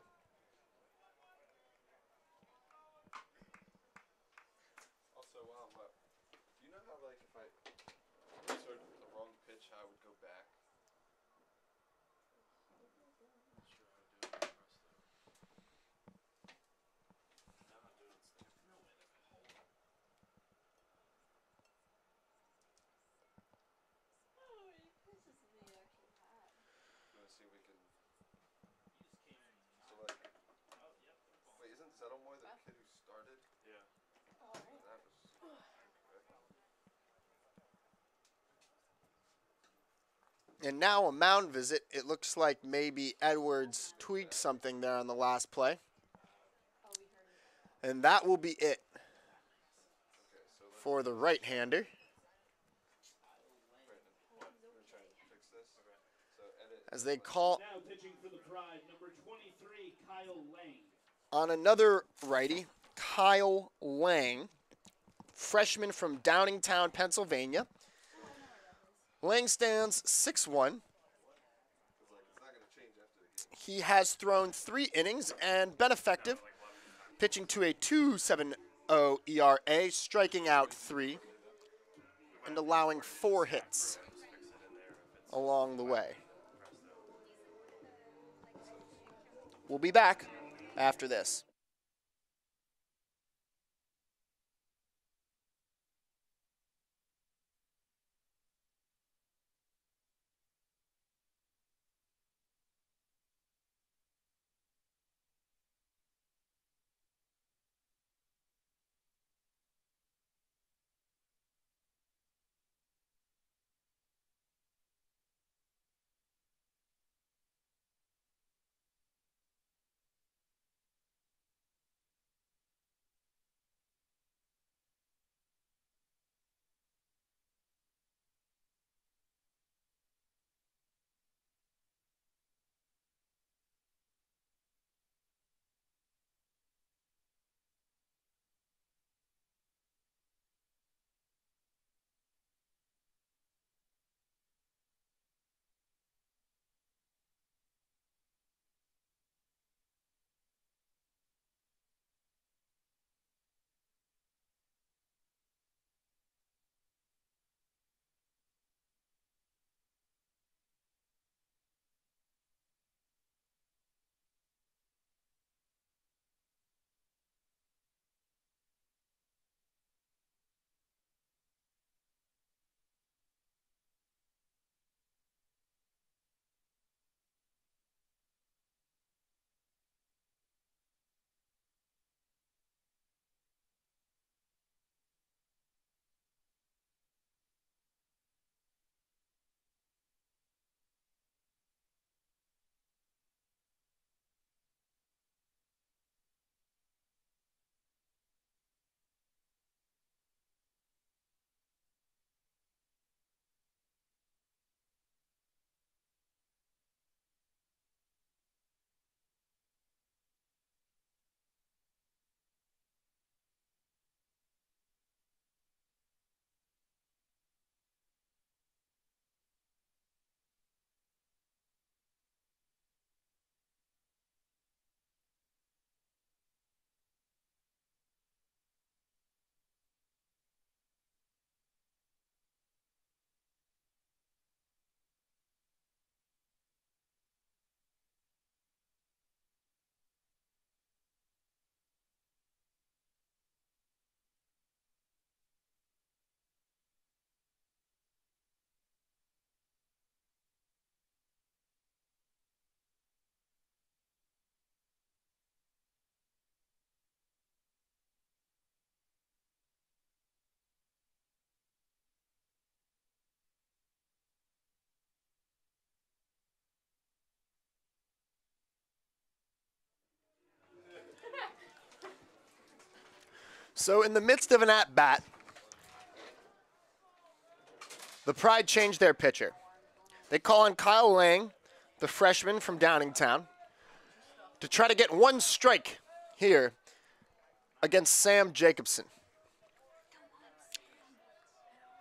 And now a mound visit. It looks like maybe Edwards tweaked something there on the last play. And that will be it for the right-hander. As they call Now pitching for the Pride, number 23, Kyle Lang. on another righty, Kyle Lang, freshman from Downingtown, Pennsylvania. Lang stands 6'1". He has thrown 3 innings and been effective, pitching to a 2.70 ERA, striking out 3, and allowing 4 hits along the way. We'll be back after this. So in the midst of an at-bat, the Pride changed their pitcher. They call on Kyle Lang, the freshman from Downingtown, to try to get 1 strike here against Sam Jacobson.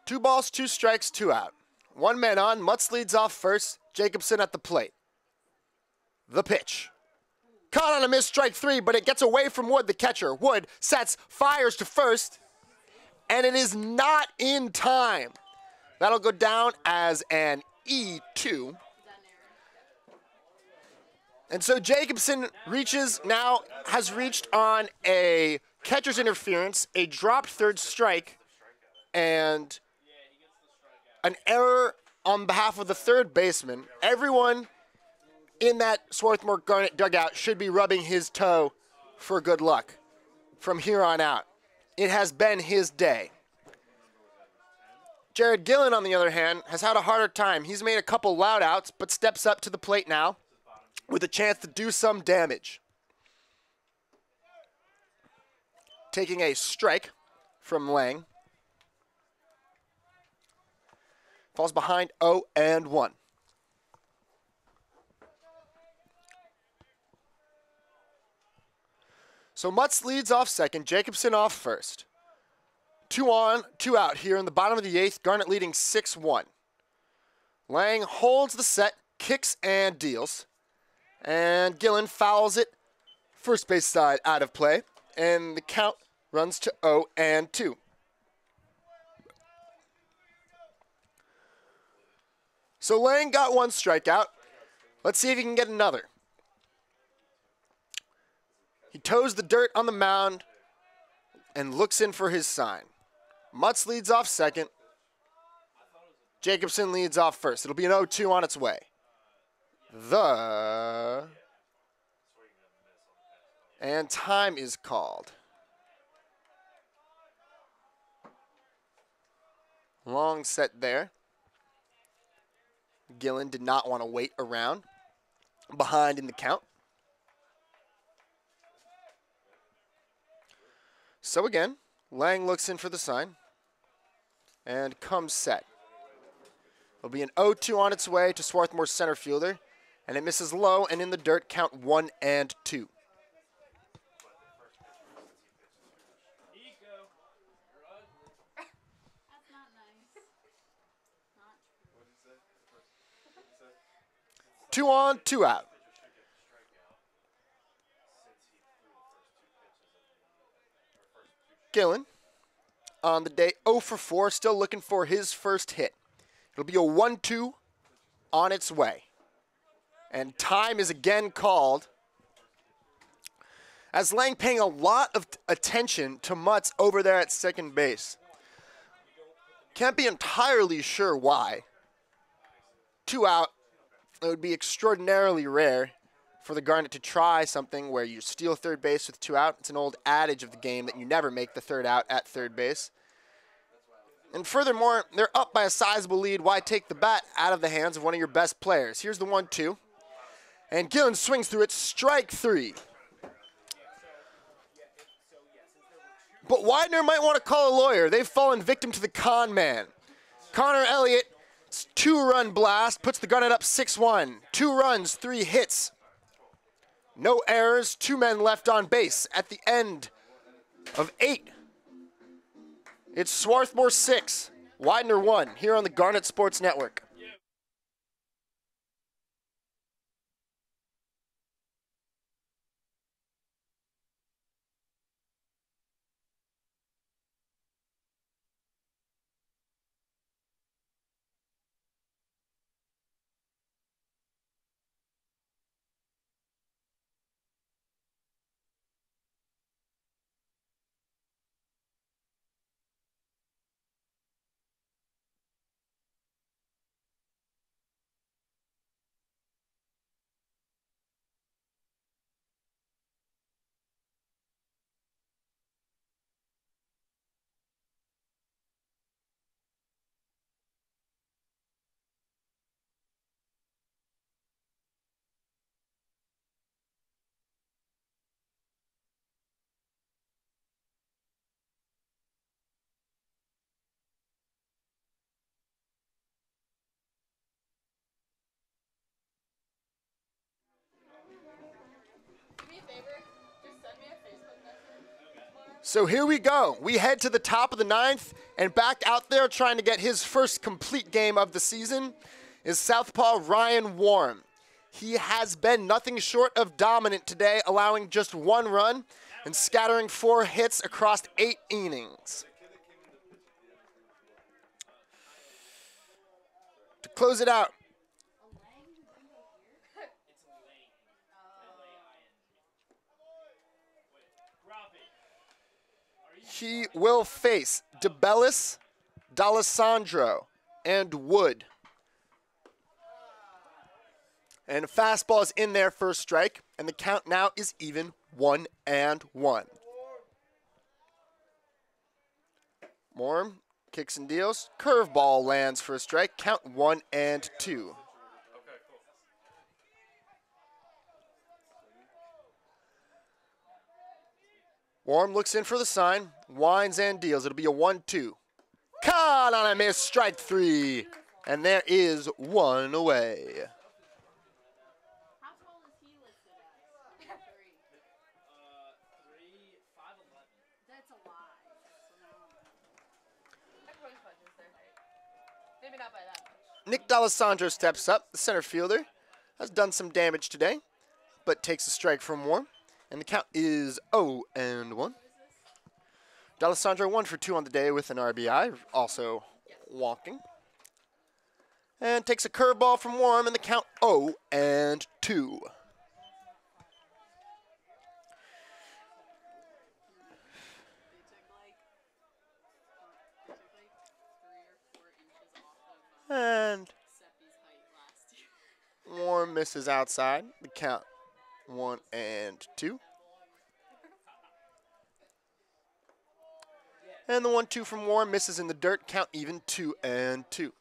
2 balls, 2 strikes, 2 out. 1 man on, Mutz leads off first, Jacobson at the plate. The pitch. Caught on a missed strike 3, but it gets away from Wood, the catcher. Wood sets, fires to first, and it is not in time. That'll go down as an E2. And so Jacobson has reached on a catcher's interference, a dropped 3rd strike, and an error on behalf of the 3rd baseman. Everyone in that Swarthmore Garnet dugout should be rubbing his toe for good luck from here on out. It has been his day. Jared Gillen, on the other hand, has had a harder time. He's made a couple loud outs, but steps up to the plate now with a chance to do some damage. Taking a strike from Lang. Falls behind 0-1. So Mutz leads off second, Jacobson off first. 2 on, 2 out here in the bottom of the 8th, Garnet leading 6-1. Lang holds the set, kicks and deals. And Gillen fouls it, first base side out of play. And the count runs to 0-2. So Lang got 1 strikeout. Let's see if he can get another. He toes the dirt on the mound and looks in for his sign. Mutz leads off second. Jacobson leads off first. It'll be an 0-2 on its way. And time is called. Long set there. Gillen did not want to wait around. Behind in the count. So again, Lang looks in for the sign and comes set. It'll be an 0-2 on its way to Swarthmore's center fielder, and it misses low and in the dirt, count 1-2. Two on, 2 out. Gillen, on the day 0 for 4, still looking for his first hit. It'll be a 1-2 on its way. And time is again called. As Lang paying a lot of attention to Mutz over there at second base. Can't be entirely sure why. 2 out. It would be extraordinarily rare for the Garnet to try something where you steal third base with 2 out. It's an old adage of the game that you never make the third out at third base. And furthermore, they're up by a sizable lead. Why take the bat out of the hands of one of your best players? Here's the 1-2. And Gillen swings through it, strike 3. But Widener might want to call a lawyer. They've fallen victim to the con man. Connor Elliott's 2-run blast puts the Garnet up 6-1. 2 runs, 3 hits. No errors, 2 men left on base at the end of 8. It's Swarthmore 6, Widener 1, here on the Garnet Sports Network. So here we go. We head to the top of the 9th, and back out there trying to get his first complete game of the season is Southpaw Ryan Warren. He has been nothing short of dominant today, allowing just 1 run and scattering 4 hits across 8 innings. To close it out, he will face DeBellis, D'Alessandro, and Wood. And a fastball is in there for a strike, and the count now is even 1-1. Moore kicks and deals. Curveball lands for a strike. Count 1-2. Warm looks in for the sign, winds and deals. It'll be a 1-2. Caught on a miss, strike 3. And there is one away. How tall is he listed as? 3'5'11". That's a lie. Maybe not by that much. Nick D'Alessandro steps up. The center fielder has done some damage today, but takes a strike from Warm. And the count is 0-1. D'Alessandro 1 for 2 on the day with an RBI, also walking. And takes a curveball from Warm, and the count 0-2. And Warm misses outside. The count 1-2. And the 1-2 from Warm misses in the dirt. Count even 2-2.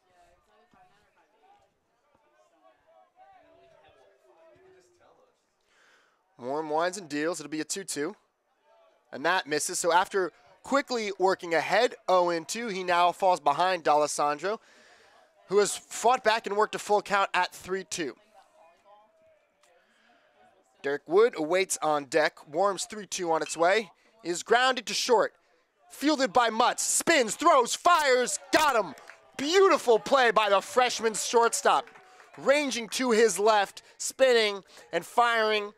Warm winds and deals. It'll be a 2-2. And that misses. So after quickly working ahead, 0-2, he now falls behind D'Alessandro, who has fought back and worked a full count at 3-2. Derek Wood awaits on deck. Warm's 3-2 on its way. Is grounded to short. Fielded by Mutz. Spins, throws, fires. Got him. Beautiful play by the freshman shortstop. Ranging to his left, spinning and firing.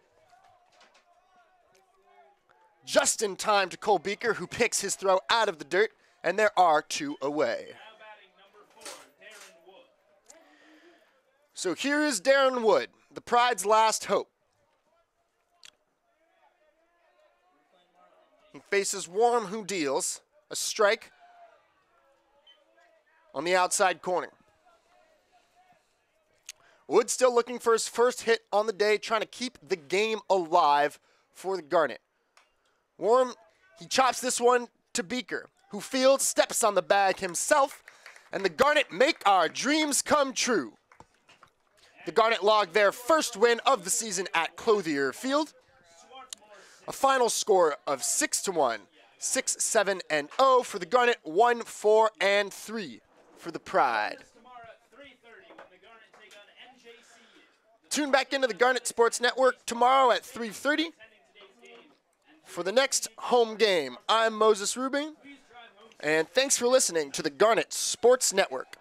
Just in time to Cole Beaker, who picks his throw out of the dirt. And there are 2 away. So here is Darren Wood, the Pride's last hope. He faces Warm, who deals a strike on the outside corner. Wood still looking for his first hit on the day, trying to keep the game alive for the Garnet. Warm, he chops this one to Beaker, who fields, steps on the bag himself, and the Garnet make our dreams come true. The Garnet logged their first win of the season at Clothier Field. A final score of 6-1, 6-7-0 for the Garnet, 1-4-3 for the Pride. Tune back into the Garnet Sports Network tomorrow at 3:30 for the next home game. I'm Moses Rubin, and thanks for listening to the Garnet Sports Network.